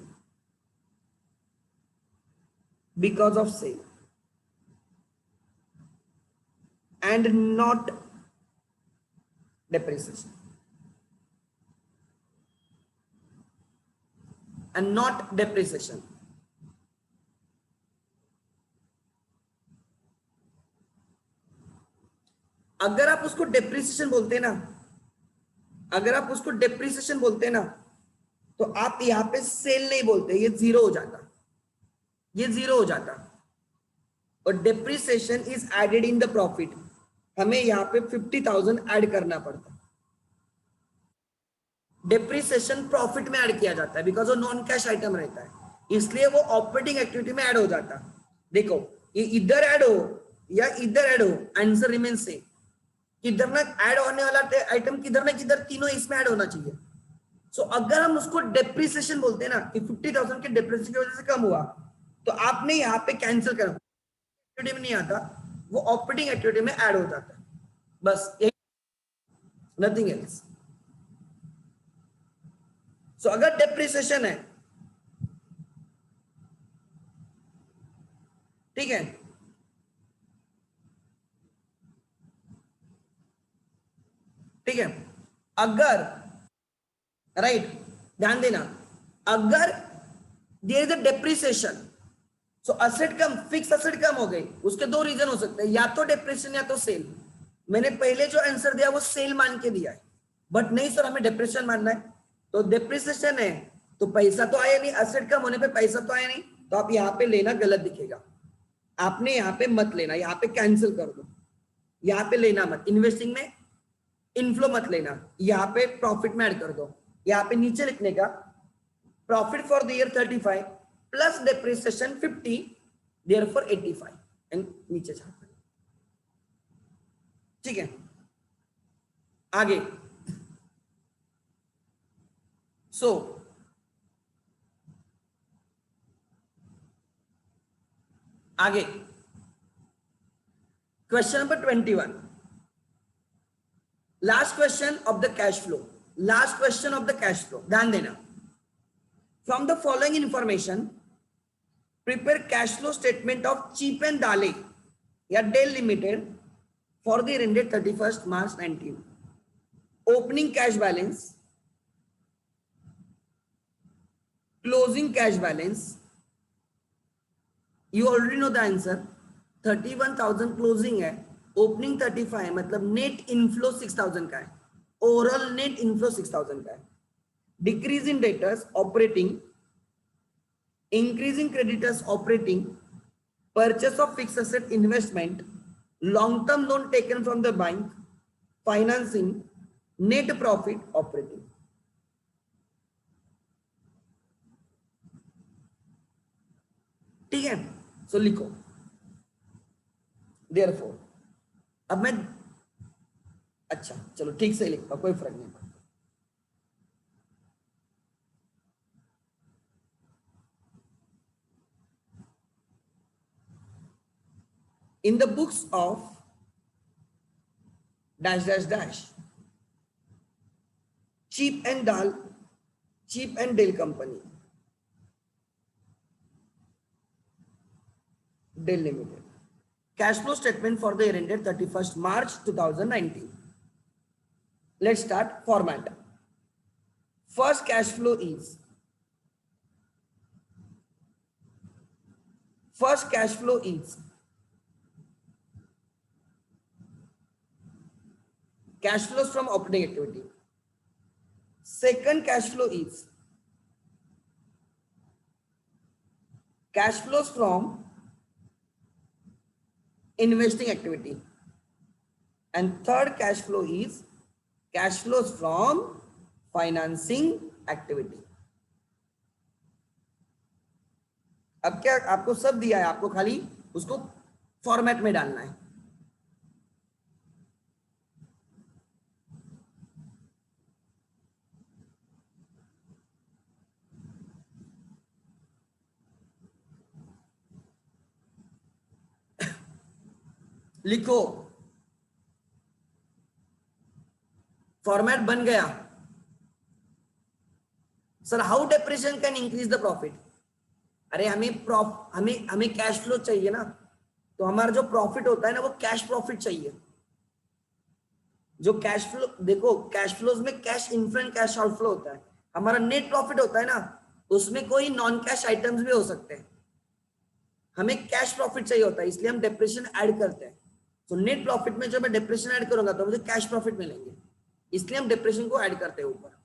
because of sale and not depreciation, and not depreciation। अगर आप उसको डेप्रिसिएशन बोलते हैं ना, अगर आप उसको डेप्रिसिएशन बोलते हैं ना, तो आप यहाँ पे सेल नहीं बोलते, ये जीरो हो जाता, ये जीरो हो जाता। और depreciation is added in the profit, हमें यहाँ पे 50,000 ऐड करना पड़ता। डेप्रिसिएशन प्रॉफिट में ऐड किया जाता है बिकॉज वो नॉन कैश आइटम रहता है, इसलिए वो ऑपरेटिंग एक्टिविटी में ऐड हो जाता। देखो ये इधर ऐड हो या इधर ऐड हो, आंसर रिमेन सेम। किधर ना ऐड होने वाला आइटम किधर ना किधर तीनों इसमें ऐड होना चाहिए। सो अगर हम उसको डेप्रिसिएशन बोलते हैं ना कि 50,000 के डेप्रिसिएशन की वजह से कम हुआ, तो आपने यहाँ पे कैंसिल करा, एक्टिविटी में नहीं आता, वो ऑपरेटिंग एक्टिविटी में ऐड हो जाता है, बस यही, नथिंग एल्स। सो अगर डेप्रिसिएशन है, ठीक है, ठीक है, अगर, राइट, ध्यान देना, अगर there is a depreciation, so asset कम, फिक्स असेट कम हो गई, उसके दो रीजन हो सकते हैं, या तो डेप्रिसिएशन या तो सेल। मैंने पहले जो आंसर दिया वो सेल मान के दिया है, बट नहीं सर हमें डेप्रिसिएशन मानना है, तो डेप्रिसिएशन है तो पैसा तो आया नहीं, असेट कम होने पे पैसा तो आया नहीं, तो आप यहाँ पे लेना गलत दिखेगा, आपने यहाँ पे मत लेना, यहाँ पे कैंसिल कर दो, यहाँ पे लेना मत, इन्वेस्टिंग में इनफ्लो मत लेना, यहाँ पे प्रॉफिट में ऐड कर दो, यहाँ पे नीचे लिखने का profit for the year 35 plus depreciation 50 therefore 85 and नीचे छाप, ठीक है। आगे सो आगे question number 21, last question of the cash flow, last question of the cash flow, ध्यान देना। From the following information prepare cash flow statement of cheap and Dale या Dell limited for the year ended 31 March 19। Opening cash balance, closing cash balance, you already know the answer, 31,000 closing है, opening 35 है, मतलब net inflow 6,000 का है, overall net inflow 6,000 का है। Decrease in debtors operating, increase in creditors operating, purchase of fix asset investment, long term loan taken from the bank, financing, net profit operating. ठीक है, सो लिखो देयरफॉर, अब मैं, अच्छा चलो ठीक से लिखता, कोई फर्क नहीं पड़ता। In the books of dash dash dash cheap and Dale company, Dale Limited, cash flow statement for the year ended 31st March 2019. Let's start format. First cash flow is, cash flows from operating activity. Second cash flow is cash flows from investing activity. And third cash flow is cash flows from financing activity. अब क्या आपको सब दिया है, आपको खाली उसको format में डालना है। लिखो, फॉर्मेट बन गया। Sir how depreciation can increase the profit? अरे हमें कैश फ्लो चाहिए ना, तो हमारा जो प्रॉफिट होता है ना वो कैश प्रॉफिट चाहिए। जो कैश फ्लो, देखो कैश फ्लोज में cash inflow and cash outflow होता है, हमारा नेट प्रॉफिट होता है ना, उसमें कोई नॉन कैश आइटम्स भी हो सकते हैं, हमें कैश प्रॉफिट चाहिए होता है, इसलिए हम डेप्रिसिएशन ऐड करते हैं। तो नेट प्रॉफिट में जब मैं डेप्रिसिएशन ऐड करूंगा तो मुझे कैश प्रॉफिट मिलेंगे, इसलिए हम डेप्रिसिएशन को ऐड करते हैं ऊपर।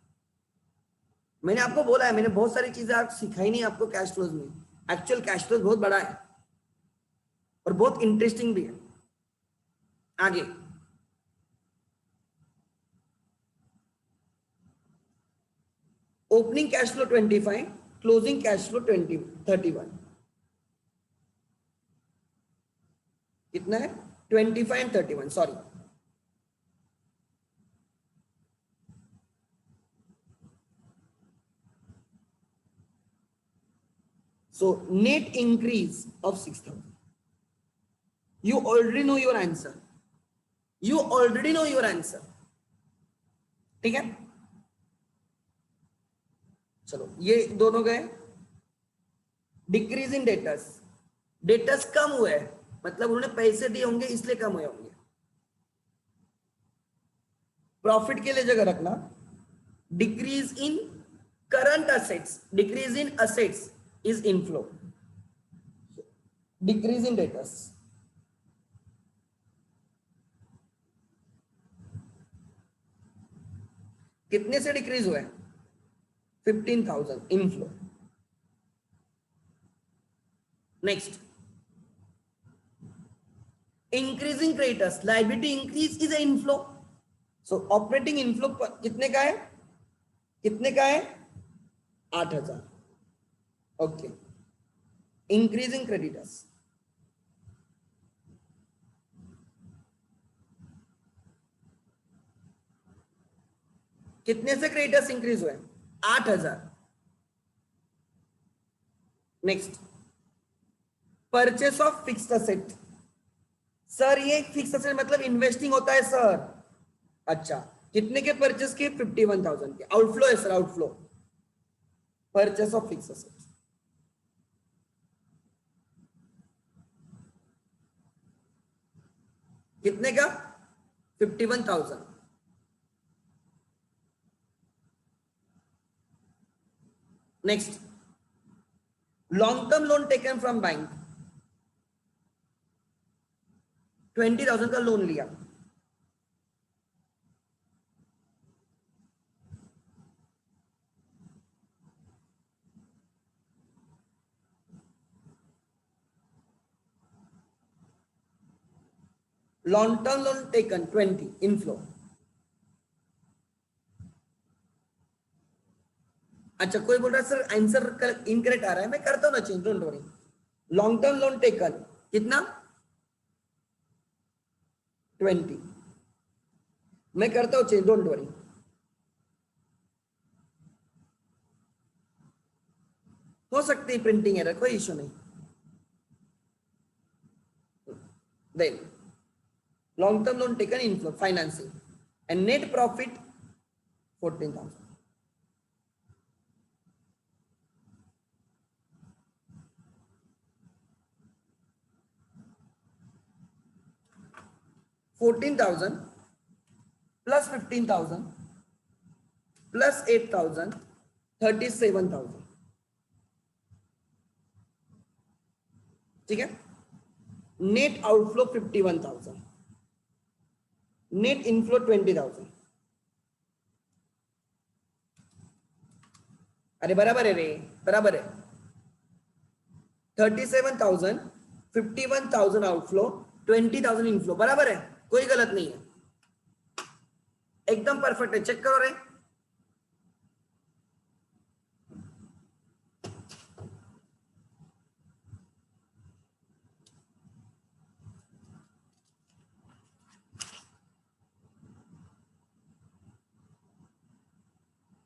मैंने आपको बोला है, मैंने बहुत सारी चीजें आप सिखाई नहीं आपको कैश फ्लोज में, एक्चुअल कैश फ्लोज बहुत बड़ा है और बहुत इंटरेस्टिंग भी है। आगे opening cash flow 25, closing cash flow 31। कितना है? 25 and 31, sorry So net increase of 6,000. You already know your answer. You already know your answer. ठीक है, चलो ये दोनों गए. डिक्रीज इन डेटर्स, डेटर्स कम हुए हैं, मतलब उन्होंने पैसे दिए होंगे इसलिए कम हुए होंगे. प्रॉफिट के लिए जगह रखना decrease in current assets, decrease in assets is inflow, decrease in debtors. कितने से डिक्रीज हुआ है? 15,000 inflow. Next, increasing creditors, liability increase is a inflow. So operating inflow कितने का है? कितने का है? 8,000. ओके, इंक्रीजिंग क्रेडिटर्स कितने से क्रेडिटर्स इंक्रीज हुए? 8,000. Next, purchase of fixed asset. Sir ये फिक्स्ड असेट मतलब इन्वेस्टिंग होता है सर. अच्छा, कितने के परचेस के? 51,000 के. आउटफ्लो है sir, outflow. Purchase of fixed asset कितने का? 51,000. Next, long term loan taken from bank, 20,000 का लोन लिया. Long term loan taken 20 inflow. अच्छा, कोई बोल रहा है सर आंसर इनकरेक्ट आ रहा है, मैं करता हूं ना change, don't worry. Long term loan taken कितना? 20. मैं करता हूं चेंज, डोंट वरी. हो सकती है प्रिंटिंग एरर, कोई इश्यू नहीं. Then long term loan taken inflow financing and net profit 14,000. $14,000 plus 15,000 plus 8,000 37,000. ठीक है. Net outflow 51,000, net inflow 20,000. अरे बराबर है रे, बराबर है. 37,000, 51,000 आउटफ्लो, 20,000 इनफ्लो, बराबर है, कोई गलत नहीं है, एकदम परफेक्ट है. चेक करो रे.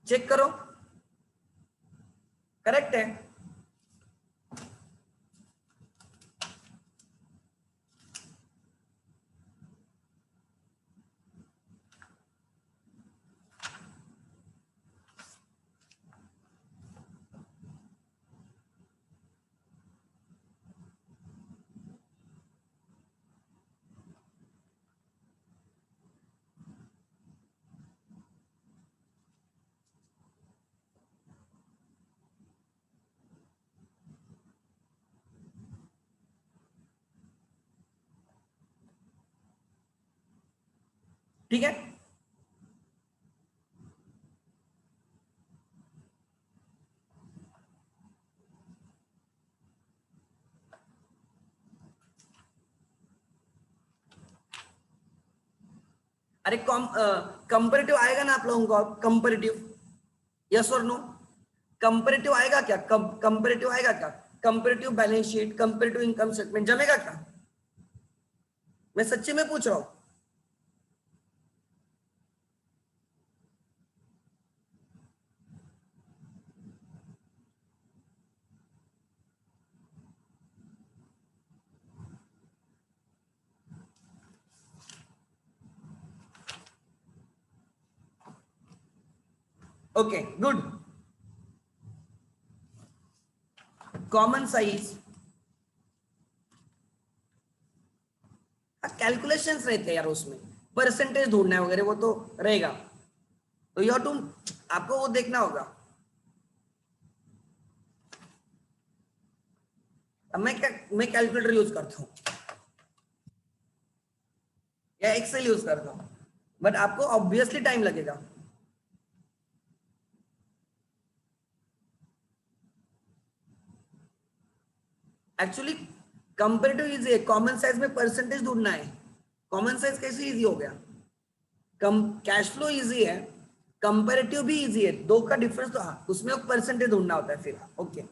चेक करो, करेक्ट है. ठीक है. अरे कंपेरेटिव आएगा ना आप लोगों को? कंपेरेटिव, यस और नो? कंपेरेटिव आएगा क्या? कंपेरेटिव आएगा क्या? Comparative balance sheet, comparative income statement जमेगा क्या? मैं सच्ची में पूछ रहा हूं. Okay good. Common size, calculations रहते हैं यार, उसमें परसेंटेज ढूंढना है वगैरह, वो तो रहेगा, तो यह तुम आपको वो देखना होगा। अब मैं कैलकुलेटर यूज करता हूँ या एक्सेल यूज करता हूँ, बट आपको ऑब्वियसली टाइम लगेगा। एक्चुअली कंपेरेटिव इजी है, कॉमन साइज में परसेंटेज ढूंढना है। कॉमन साइज कैसे इजी हो गया? कम कैश फ्लो इजी है, कंपेरेटिव भी इजी है, दो का डिफरेंस तो हाँ, उसमें परसेंटेज ढूंढना होता है फिर। ओके,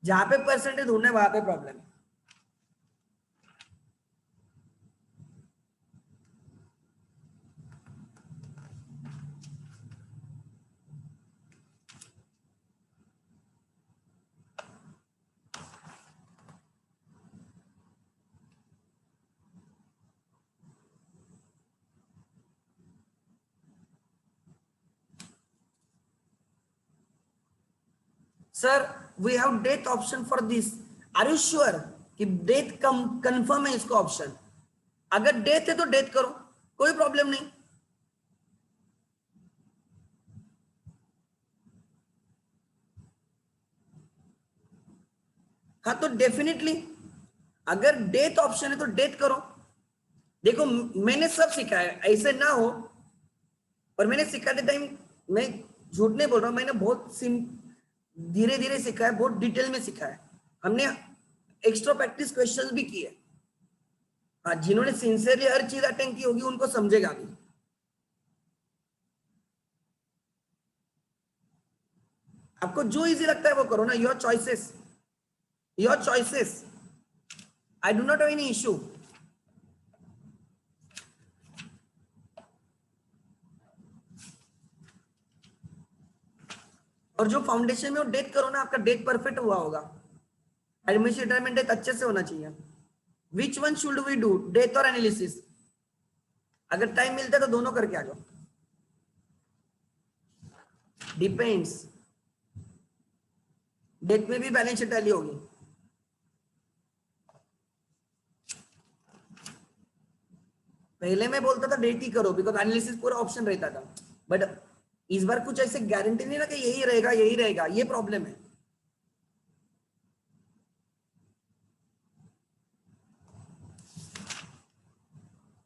जहां पे परसेंटेज ढूंढना है वहां पे प्रॉब्लम है। Sir we have death option for this, are you sure कि डेथ कंफर्म है इसका ऑप्शन? अगर डेथ है तो डेथ करो, कोई प्रॉब्लम नहीं। हाँ तो डेफिनेटली अगर डेथ ऑप्शन है तो डेथ करो। देखो मैंने सब सीखा है, ऐसे ना हो। और मैंने सिखाते टाइम, मैं झूठ नहीं बोल रहा हूँ, मैंने बहुत धीरे धीरे सीखा है, बहुत डिटेल में सीखा है। हमने एक्स्ट्रा प्रैक्टिस क्वेश्चंस भी किए। हाँ, जिन्होंने सिंसियरली हर चीज अटेंड की होगी उनको समझेगा भी। आपको जो इजी लगता है वो करो ना, your choices, your choices, I do not have any issue. और जो फाउंडेशन में वो डेट करो ना, आपका डेट परफेक्ट हुआ होगा। एडमिशन रिटायरमेंट डेट अच्छे से होना चाहिए। Which one should we do, death और एनालिसिस? अगर टाइम मिलता है तो दोनों करके आ जाओ। डिपेंड्स, डेथ में भी बैलेंस शीट टैली होगी। पहले मैं बोलता था डेट ही करो, बिकॉज एनालिसिस पूरा ऑप्शन रहता था, बट इस बार कुछ ऐसे गारंटी नहीं ना कि यही रहेगा यही रहेगा, ये प्रॉब्लम है।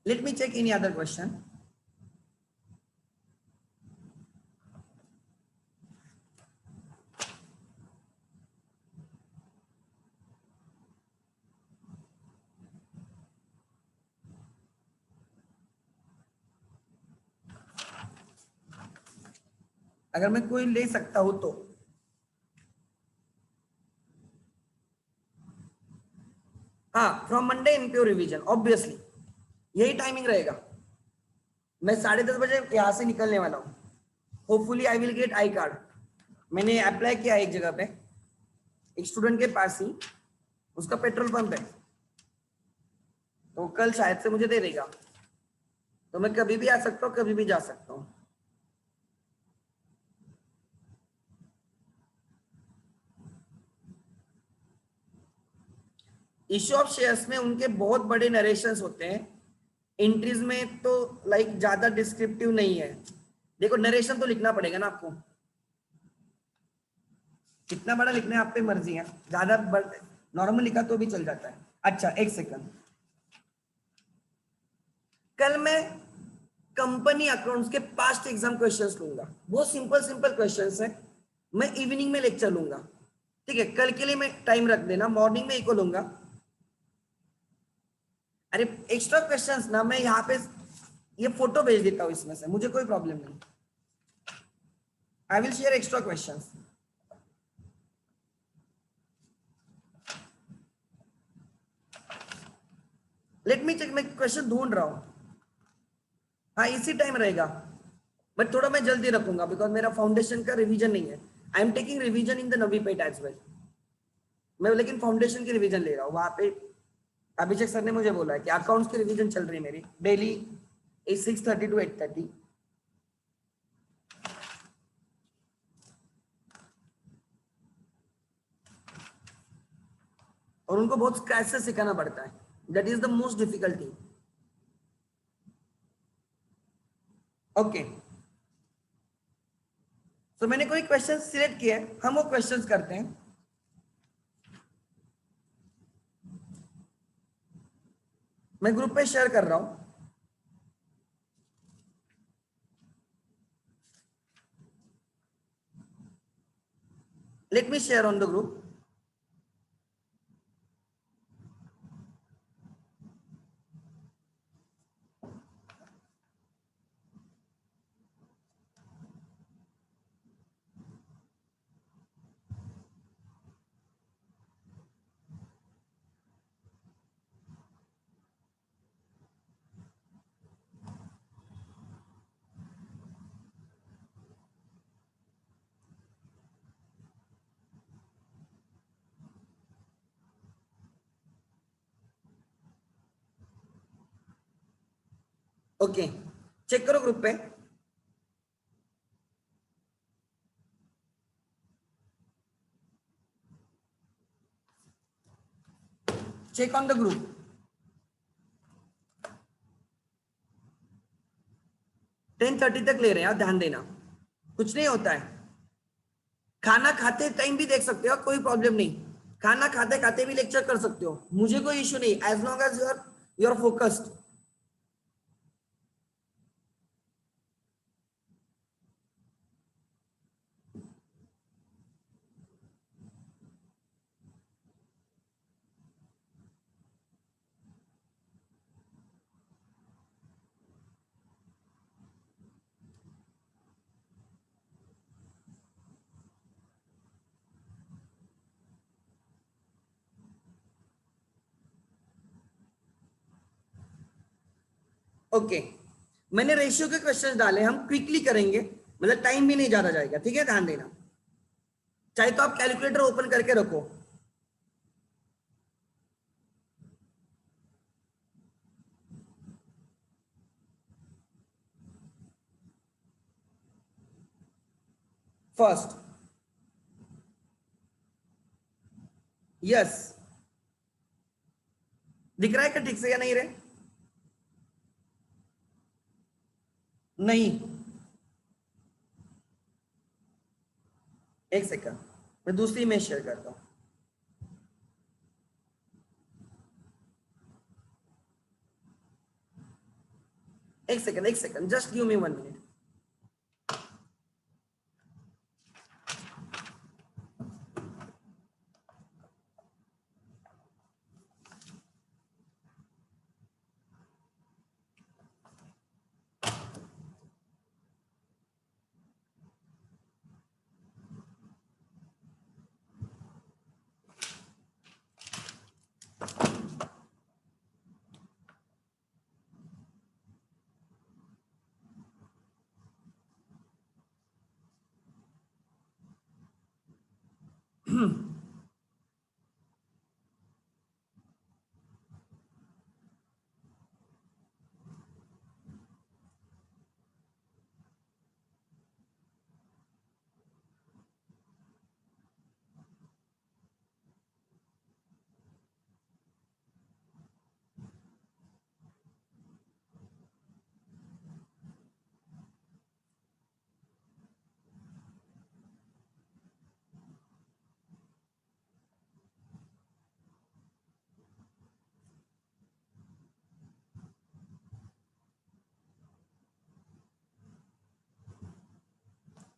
Let me check any other question. अगर मैं कोई ले सकता हूं तो हाँ, from Monday NPO revision, obviously यही टाइमिंग रहेगा। मैं 10:30 बजे यहाँ से निकलने वाला हूँ। Hopefully I will get I card. मैंने अप्लाई किया एक जगह पे, एक स्टूडेंट के पास ही, उसका पेट्रोल पंप है, तो कल शायद से मुझे दे देगा। तो मैं कभी भी आ सकता हूँ, कभी भी जा सकता हूँ। इश्यू ऑफ शेयर्स में उनके बहुत बड़े नरेशंस होते हैं, एंट्रीज में तो लाइक ज्यादा डिस्क्रिप्टिव नहीं है। देखो नरेशन तो लिखना पड़ेगा ना आपको, कितना बड़ा लिखना है आप पे मर्जी है, ज्यादा नॉर्मल लिखा तो भी चल जाता है। अच्छा एक सेकंड, कल मैं कंपनी अकाउंट्स के पास्ट एग्जाम क्वेश्चंस लूंगा, बहुत सिंपल सिंपल क्वेश्चंस है। मैं इवनिंग में लेक्चर लूंगा, ठीक है? कल के लिए मैं टाइम रख देना, मॉर्निंग में एक को लूंगा। अरे एक्स्ट्रा क्वेश्चंस ना, मैं यहाँ पे ये फोटो भेज देता हूँ इसमें से, मुझे कोई प्रॉब्लम नहीं। I will share extra questions. Let me check, मैं क्वेश्चन ढूंढ रहा हूँ। हाँ इसी टाइम रहेगा, बट थोड़ा मैं जल्दी रखूंगा बिकॉज मेरा फाउंडेशन का रिवीजन नहीं है। I am taking revision in the navy pet as well. मैं लेकिन फाउंडेशन की रिवीजन ले रहा हूँ। वहां पे अभिषेक सर ने मुझे बोला है कि अकाउंट्स की रिवीजन चल रही है मेरी डेली 6:30 to 8:30। और उनको बहुत स्क्रैच से सिखाना पड़ता है. That is the most difficult thing. Okay, तो मैंने कोई क्वेश्चन सिलेक्ट किया है, हम वो क्वेश्चंस करते हैं. मैं ग्रुप पे शेयर कर रहा हूं. Let me share on the group. Okay, check करो ग्रुप पे. Check on the group. 10:30 तक ले रहे हैं, आप ध्यान देना. कुछ नहीं होता है. खाना खाते टाइम भी देख सकते हो, कोई प्रॉब्लम नहीं. खाना खाते खाते भी लेक्चर कर सकते हो, मुझे कोई इश्यू नहीं, as long as you are focused. Okay, मैंने रेशियो के क्वेश्चंस डाले, हम क्विकली करेंगे, मतलब टाइम भी नहीं ज्यादा जाएगा. ठीक है, ध्यान देना. चाहे तो आप कैलकुलेटर ओपन करके रखो. फर्स्ट, यस, दिख रहा है क्या ठीक से या नहीं रे? नहीं, एक सेकंड, मैं दूसरी में शेयर करता हूं. एक second, just give me 1 minute.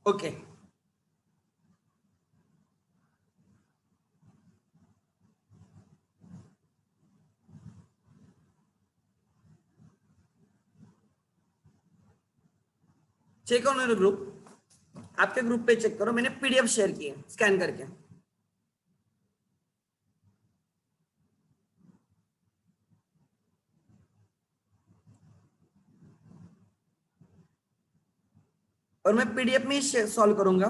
Okay, check on group. आपके ग्रुप पे चेक करो, मैंने पीडीएफ शेयर की है स्कैन करके. और मैं पीडीएफ में ही सॉल्व करूंगा.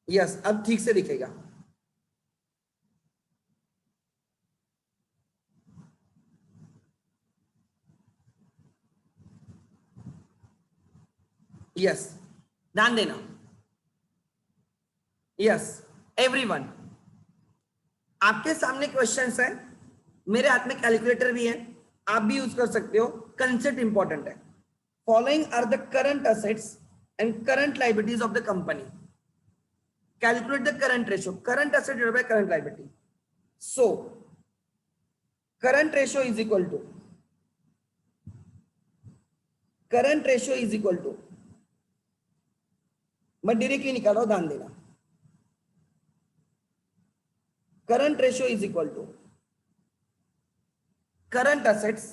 यस, अब ठीक से दिखेगा. यस, ध्यान देना। यस एवरीवन, आपके सामने क्वेश्चंस है, मेरे हाथ में कैलकुलेटर भी है, आप भी यूज कर सकते हो। कंसेप्ट इंपॉर्टेंट है। Following are the current assets and current liabilities of the company. Calculate the current ratio, current asset divided by current liability. So current ratio is equal to, current ratio is equal to, मैं directly निकाल रहा हूं, ध्यान देना। Current ratio is equal to current assets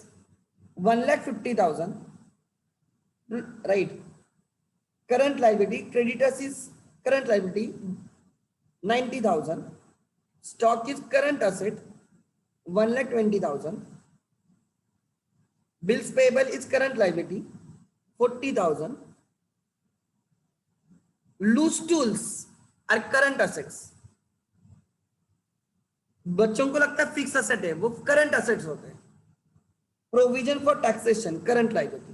1,50,000, right? Current liability, creditors is current liability 90,000, stock is current asset 1,20,000, bills payable is current liability 40,000, loose tools are current assets। बच्चों को लगता है फिक्स असेट है, वो करंट असेट्स होते हैं। Provision for taxation current liability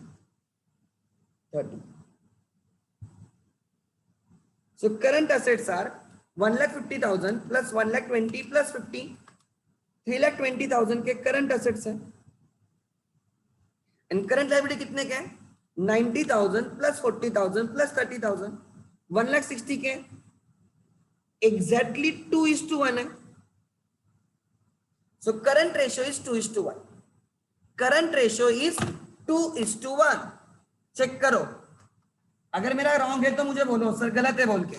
30। So current assets are 1,50,000 plus 1,20,000 plus 50, 3,20,000 के current assets हैं। एंड करंट लायबिलिटी कितने के हैं? 90,000 प्लस 40,000 प्लस 30,000, 1,60,000 के। एग्जैक्टली 2:1 है। So current ratio is 2:1. Current ratio is 2:1। Check करो, अगर मेरा रॉन्ग है तो मुझे बोलो सर गलत है बोल के।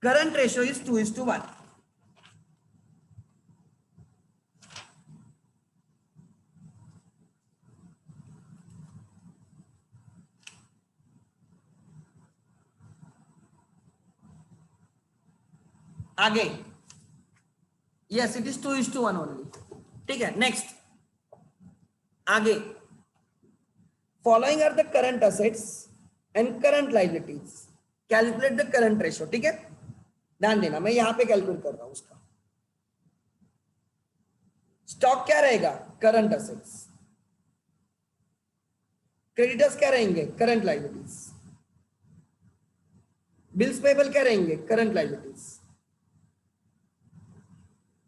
Current ratio is 2:1। आगे, यस इट इज 2:1 ओनली। ठीक है, नेक्स्ट आगे, following are the current assets and current liabilities, calculate the current ratio. ठीक है, ध्यान देना, मैं यहां पे कैलकुलेट कर रहा हूं उसका। स्टॉक क्या रहेगा? Current assets. क्रेडिटर्स क्या रहेंगे? Current liabilities. बिल्स पेबल क्या रहेंगे? Current liabilities.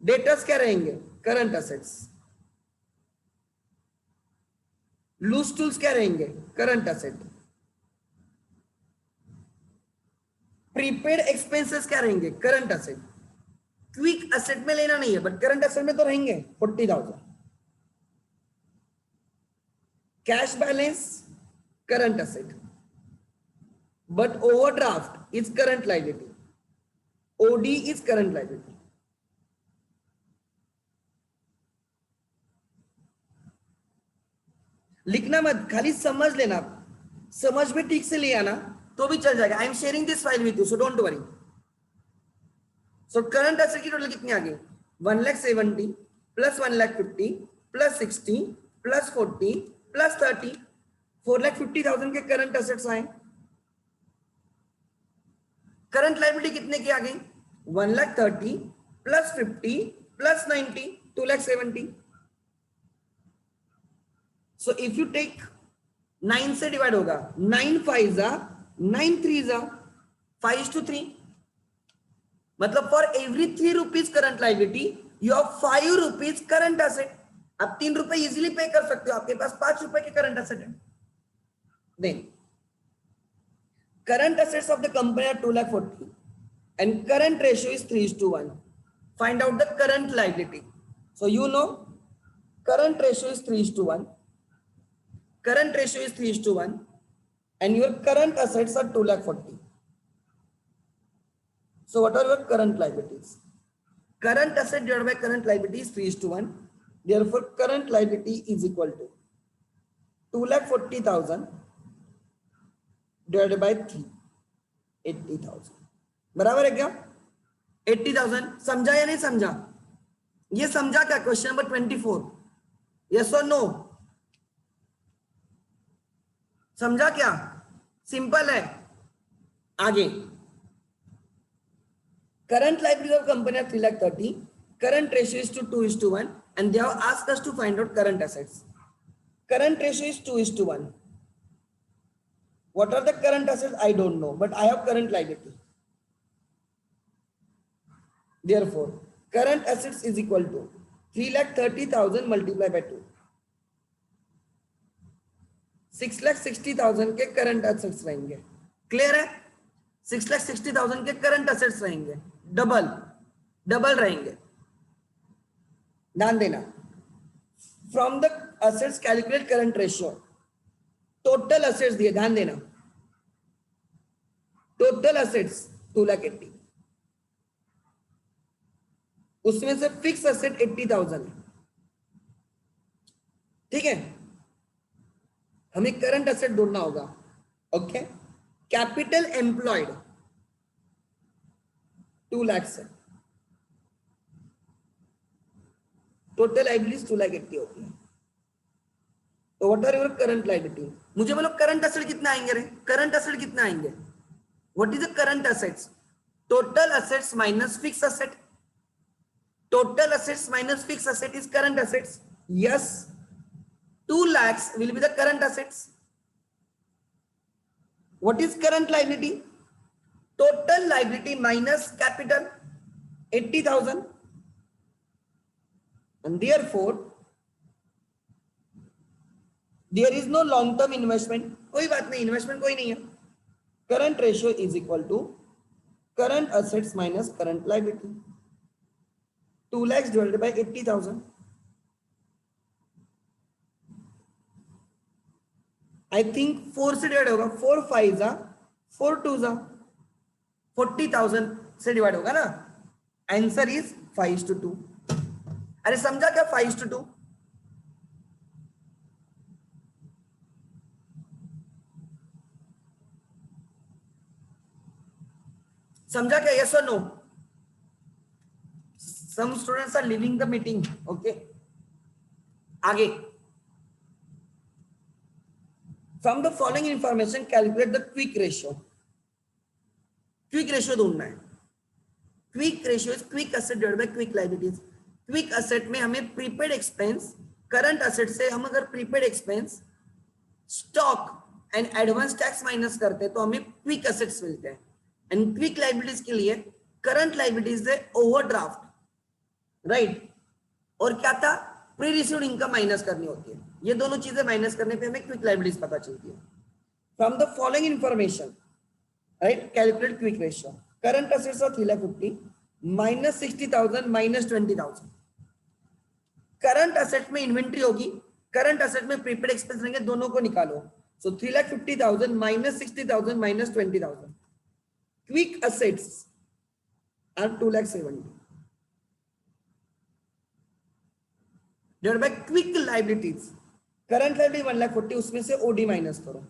डेटर्स क्या रहेंगे? Current assets. लूज टूल्स क्या रहेंगे? Current asset. प्रीपेड एक्सपेंसेस क्या रहेंगे? Current asset. क्विक असेट में लेना नहीं है, बट करंट असेट में तो रहेंगे 40,000। Cash balance current asset, but overdraft is current liability, OD is current liability. लिखना मत, खाली समझ लेना। समझ में ठीक से लिया ना तो भी चल जाएगा। I am sharing this file with you, so don't worry. So current asset की टोटल कितनी आ गई? 1,70,000 प्लस 1,50,000 प्लस 60 प्लस 40 प्लस 30, 4,50,000 के करंट एसेट्स आए। करंट लायबिलिटी कितने की आ गई? 1,30,000 plus 50 plus 90, 2,70,000। So if you take 9 से डिवाइड होगा, 9 5 जा 9 3 जा 5:3, मतलब for every 3 rupees current liability you have 5 rupees current asset. आप 3 रुपए इजीली पे कर सकते हो, आपके पास 5 रुपए के करंट एसेट है। Then current assets of the company are 2,40,000 and current ratio is 3:1। Find out the current liability. So you know current ratio is 3:1, current ratio is 3:1 and your current assets are 2,40,000. So what are your current liabilities? Current asset divided by current liability is 3:1. Therefore current liability is equal to 2,40,000 divided by 3, 80,000। बराबर है क्या? 80,000। समझा या नहीं समझा? ये समझा क्या? क्वेश्चन नंबर 24, यस और नो? समझा क्या? सिंपल है। आगे, current liability of company 3,30,000, current ratio is to 2:1 and they have asked us to find out current assets. Current ratio is 2:1. What are the current assets? I don't know, but I have current liability. Therefore, current assets is equal to 3,30,000 multiplied by 2. 6,60,000 के current assets रहेंगे. Clear है? 6,60,000 के current assets रहेंगे. Double रहेंगे. ध्यान देना. From the assets calculate current ratio. Total assets दिए, ध्यान देना. Total assets 2,80,000. उसमें से फिक्स एसेट 80,000 है. ठीक है, हमें करंट एसेट ढूंढना होगा. ओके, कैपिटल एम्प्लॉयड 2 लाख है. टोटल लाइबिलिटीज 2,80,000 होती है. तो what are your current liability? मुझे बोलो करंट एसेट कितना आएंगे रे? करंट एसेट कितना आएंगे? What is the current assets? Total assets minus fix asset. Total assets minus fixed asset is current assets. Yes, 2 lakhs will be the current assets. What is current liability? Total liability minus capital 80,000. And therefore, there is no long-term investment. कोई बात नहीं, investment कोई नहीं है. Current ratio is equal to current assets minus current liability. 2 lakhs divided by 80,000. I think 4 से divide होगा. 4 5 4 2 40,000 से divide होगा ना. Answer is 5:2. अरे समझा क्या? 5:2. समझा क्या? यस और no? Some students are leaving the meeting. Okay. आगे. From the following information, calculate the quick ratio. Quick ratio ढूंढना है. Quick ratio is quick asset divided by quick liabilities. Quick asset में हमें prepaid expense, current asset से हम अगर prepaid expense, stock and advance tax minus करते हैं तो हमें quick assets मिलते हैं. And quick liabilities के लिए current liabilities है overdraft. राइट और क्या था? प्री रिसीव्ड इनकम माइनस करनी होती है. ये दोनों चीजें माइनस करने पे हमें क्विक लायबिलिटीज पता चलती है. From the following information, right, calculate quick ratio. Current assets of 3,50,000 minus 60,000 minus 20,000. Current asset में इन्वेंट्री होगी, करंट असेट में प्रीपेड एक्सपेंस रहेंगे, दोनों को निकालो. So 3,50,000 minus 60,000 minus 20,000. Quick assets are 2,70,000 divide by quick liabilities. Current liability 1,40,000, उसमें से OD minus करो.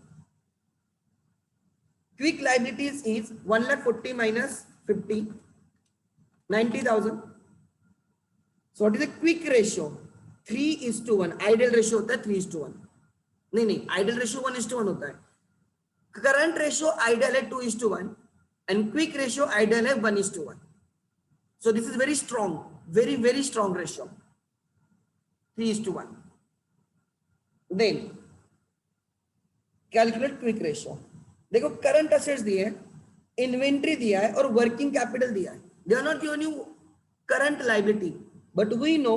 Quick liabilities is 1,40,000 minus 50, 90,000. So what is the quick ratio? 3:1. Ideal ratio होता है 3:1. नहीं, आइडियल रेशियो 1:1 होता है. करंट रेशियो आइडियल है 2:1 and quick ratio ideal है 1:1. So this is very strong, very very strong ratio. 3:1. Then calculate quick ratio. देखो current assets दिए हैं, इन्वेंट्री दिया है और वर्किंग कैपिटल दिया है. They are not given you current liability, but we know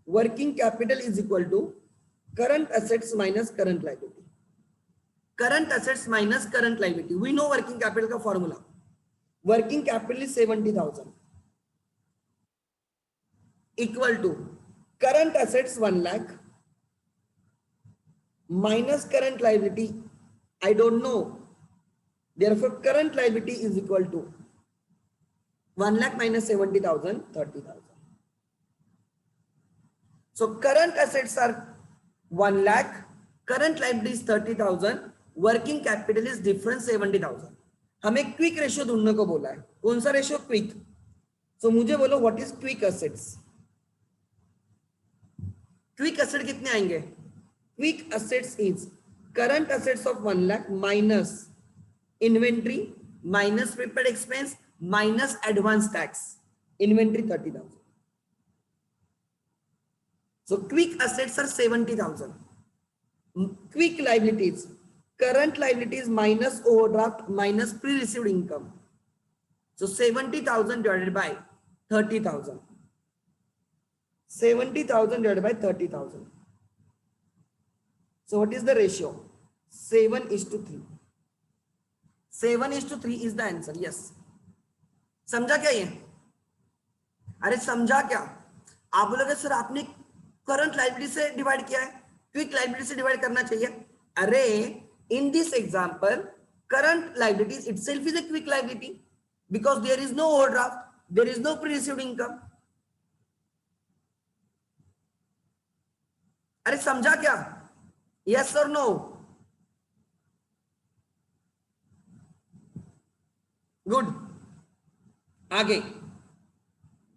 working capital is equal to current assets minus current liability. Current assets minus current liability. We know working capital का formula. Working capital is 70,000 equal to current assets 1 lakh minus current liability I don't know, therefore current liability is equal to 1 lakh minus 70,000, 30,000. So current assets are 1 lakh, current liability is 30,000, working capital is difference 70,000. हमें quick ratio ढूंढने को बोला है. कौन सा ratio? Quick. So मुझे बोलो what is quick assets. Quick asset कितने आएंगे? Quick assets is current assets of 1 lakh minus inventory minus prepaid expense minus advance tax. Inventory 30,000. So quick assets are 70,000. Quick liabilities, current liabilities minus overdraft minus pre-received income. So 70,000 divided by 30,000. 70,000 divided by 30,000. So what is the ratio? 7:3. 7:3 is the answer. Yes. समझा क्या ये? अरे समझा क्या? आप बोलोगे sir आपने current liability से डिवाइड किया है, क्विक लाइबिलिटी से डिवाइड करना चाहिए. अरे in this example, current liabilities itself is a quick liability because there is no overdraft, there is no pre-received income. अरे समझा क्या? Yes or no? Good. आगे.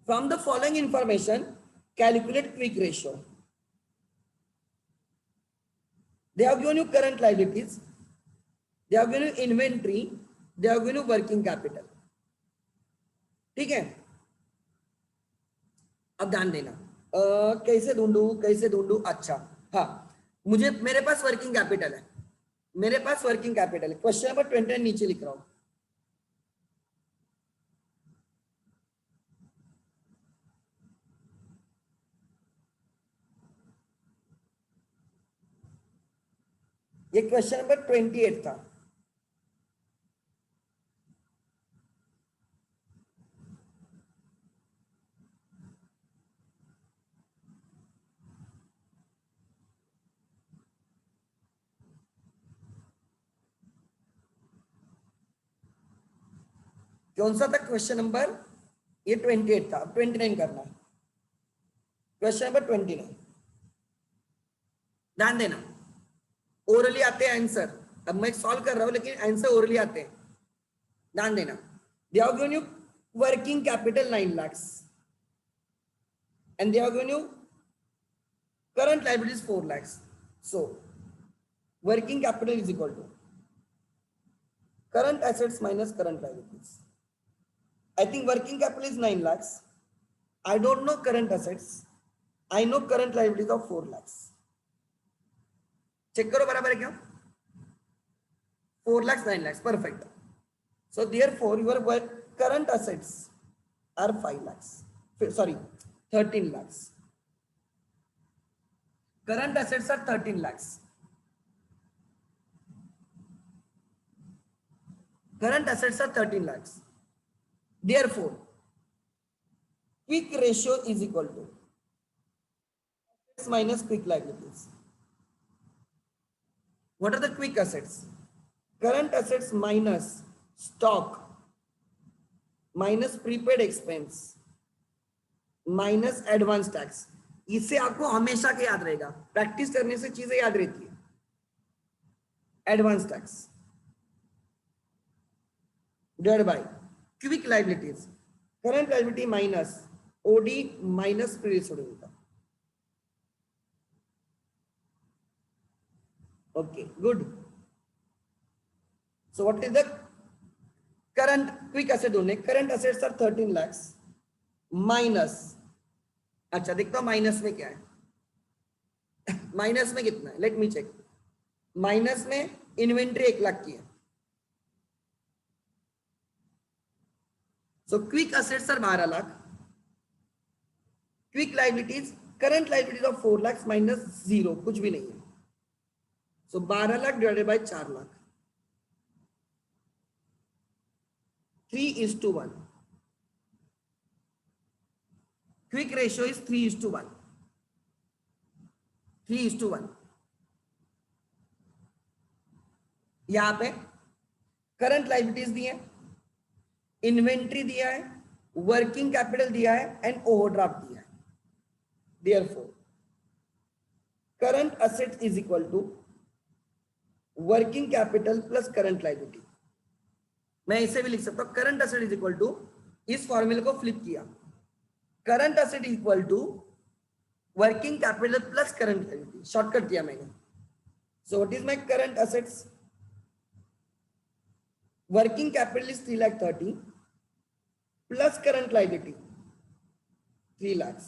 From the following information, calculate quick ratio. They have given you current liabilities, they have given you inventory, they have given you working capital. ठीक है. अब ध्यान देना. कैसे ढूंढू. अच्छा हाँ, मुझे मेरे पास वर्किंग कैपिटल है, क्वेश्चन नंबर 20 नीचे लिख रहा हूं. ये क्वेश्चन नंबर 28 था. कौन सा था क्वेश्चन नंबर? ये 28 था. 29 करना है. Question number 29. ध्यान देना, ओरली आते हैं आंसर. अब मैं सॉल्व कर रहा हूं लेकिन आंसर ओरली आते हैं. ध्यान देना. They have given you working capital 9 lakhs and they have given you current liabilities 4 lakhs. So working capital is equal to current assets minus current liabilities. I think working capital is 9 lakhs. I don't know current assets. I know current liabilities of 4 lakhs. Check करो बराबर है क्या? 4 lakhs, 9 lakhs. Perfect. So therefore your current assets are 5 lakhs. Sorry, 13 lakhs. Current assets are 13 lakhs. Current assets are 13 lakhs. Therefore, quick ratio is equal to assets minus quick liabilities. What are the quick assets? Current assets minus stock minus prepaid expense minus advance tax. इससे आपको हमेशा के याद रहेगा, practice करने से चीजें याद रहती है. Advance tax divided by quick liabilities, current liability minus OD minus prereceived income. Okay good. So what is the current quick asset ढूंढने. Current assets are 13 lakhs minus. अच्छा देखता हूं माइनस में क्या है. माइनस में कितना है, लेट मी चेक. माइनस में इन्वेंट्री 1 लाख की है. So quick assets are 12 lakh. Quick liabilities, current liabilities of 4 lakhs minus 0, कुछ भी नहीं है. So 12 lakh divided by 4 lakh, 3:1. Quick ratio is 3:1. 3:1. यहां पे करंट लाइबिलिटीज दी है, इन्वेंट्री दिया है, वर्किंग कैपिटल दिया है एंड ओवरड्राफ्ट दिया है. Therefore, current assets is equal to working capital plus current liability. मैं इसे भी लिख सकता हूं, current asset is equal to, इस फॉर्मूले को फ्लिप किया, current asset is equal to working capital plus current liability. Shortcut दिया मैंने. So what is my current assets? Working capital is 3,30,000 plus current liability 3 lakhs.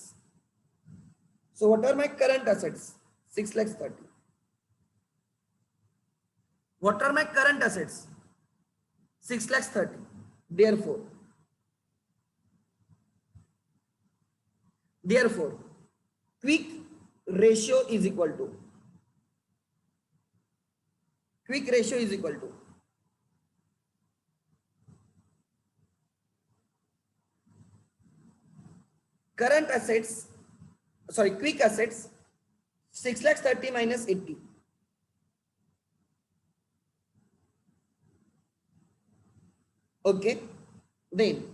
So what are my current assets? 6,30,000. What are my current assets? 6,30,000. Therefore, quick ratio is equal to current assets, sorry, quick assets 6,30,000 minus 80. Okay, then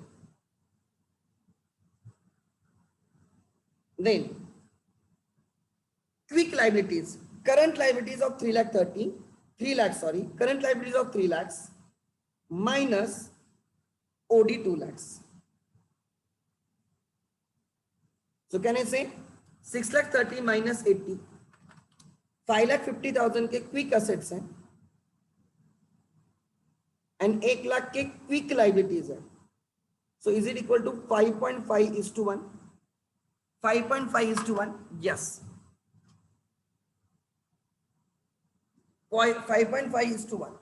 quick liabilities, current liabilities of 3,30,000, 3 lakhs, sorry, current liabilities of 3 lakhs minus OD 2 lakhs. So can I say 6,30,000 minus 80, 5,50,000 के quick assets हैं and 1 lakh के quick liabilities है. So is it equal to 5.5:1? 5.5:1? Yes, 5.5:1.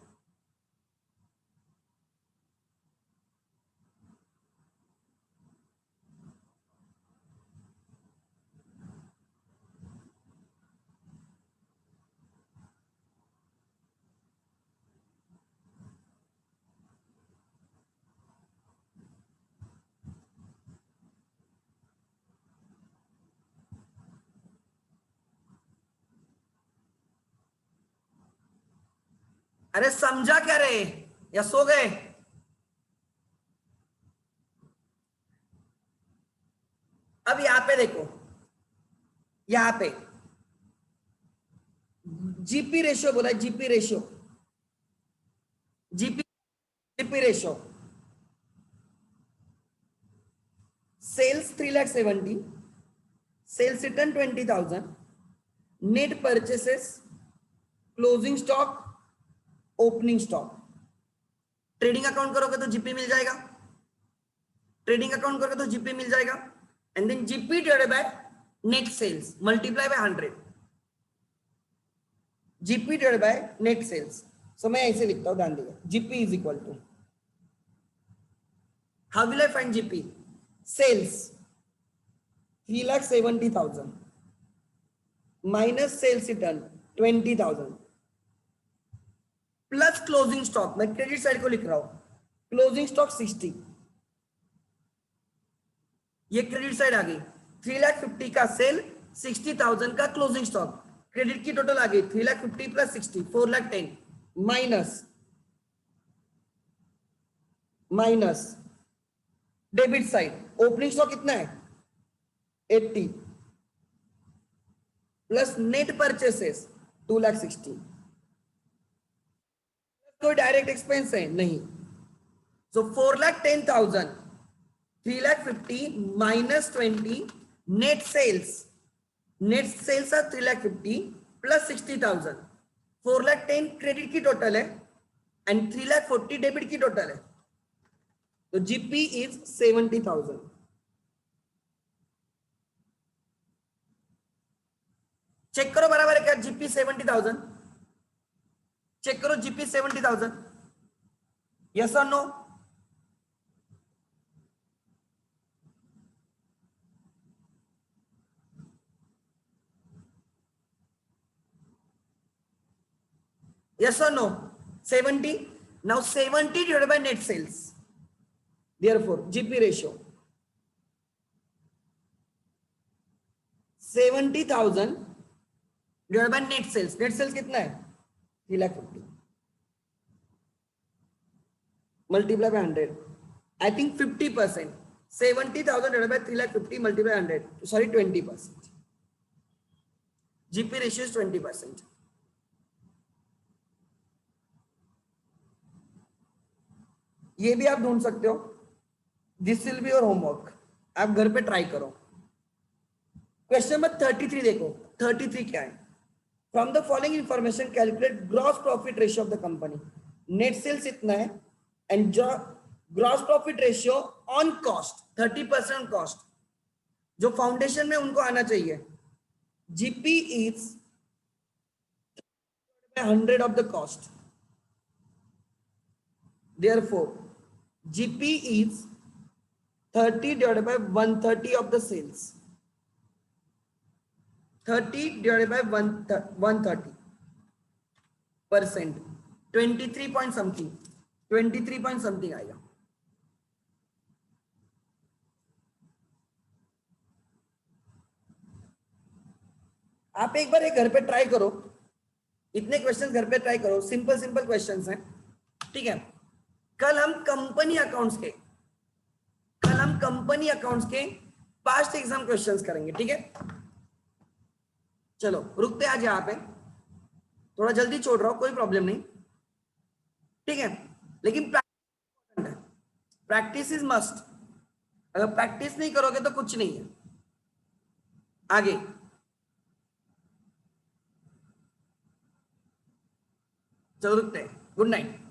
अरे समझा क्या रे या सो गए? अब यहां पे देखो, यहां पे जीपी रेशियो बोला, GP ratio, GP ratio, sales 3,70,000, sales return 20,000, net purchases, closing stock, opening stock. Trading account करोगे तो जीपी मिल जाएगा, ट्रेडिंग अकाउंट करोगे तो जीपी मिल जाएगा. And then GP divided by net sales multiply by 100, GP divided by net sales. So मैं ऐसे लिखता हूं, ध्यान दीजिए, GP is equal to, how will I find GP? Sales 3,70,000 minus sales return 20,000 plus closing stock, मैं credit side को लिख रहा हूं, क्लोजिंग स्टॉक 60, ये क्रेडिट साइड आ गई. 3,50,000 का सेल, 60,000 का क्लोजिंग स्टॉक, क्रेडिट की टोटल आ गई 3,50,000 plus 60, 4,10,000 minus debit side opening stock कितना है 80 प्लस नेट परचेसेस 2,60,000. कोई डायरेक्ट एक्सपेंस है नहीं, so 4,10,000, 3,50,000 minus 20, net sales are 3,50,000 plus 60,000, 4,10,000 credit की टोटल है एंड 3,40,000 डेबिट की टोटल है. तो जीपी इज 70,000. चेक करो बराबर है क्या? जीपी 70,000, चेक करो जीपी 70,000, यस और no? Yes or no? 70. Now 70 divided by net sales. Therefore, GP ratio 70,000 divided by net sales. Net sales कितना है 3,50,000 multiply by 100. I think 50%. 70,000 divided by 3,50,000 multiply by 100. Sorry, 20%. GP ratio is 20%. ये भी आप ढूंढ सकते हो. This will be your homework, आप घर पे ट्राई करो. क्वेश्चन नंबर 33 देखो. 33 क्या है? From the following information calculate gross profit ratio of the company. Net sales इतना है and gross profit ratio on cost 30% cost, जो फाउंडेशन में उनको आना चाहिए. GP is 100 of the cost. Therefore, GP is 30 divided by 130 of the sales. 30 divided by 130%. 23 point something. 23 point something आएगा. आप एक बार घर पे ट्राई करो, इतने क्वेश्चन घर पे ट्राई करो, सिंपल सिंपल क्वेश्चंस हैं, ठीक है. कल हम कंपनी अकाउंट्स के पास्ट एग्जाम क्वेश्चंस करेंगे, ठीक है. चलो रुकते आज यहाँ पे, थोड़ा जल्दी छोड़ रहा हूं, कोई प्रॉब्लम नहीं, ठीक है. लेकिन प्रैक्टिस इज मस्ट. अगर प्रैक्टिस नहीं करोगे तो कुछ नहीं है. आगे चलो रुकते हैं. Good night.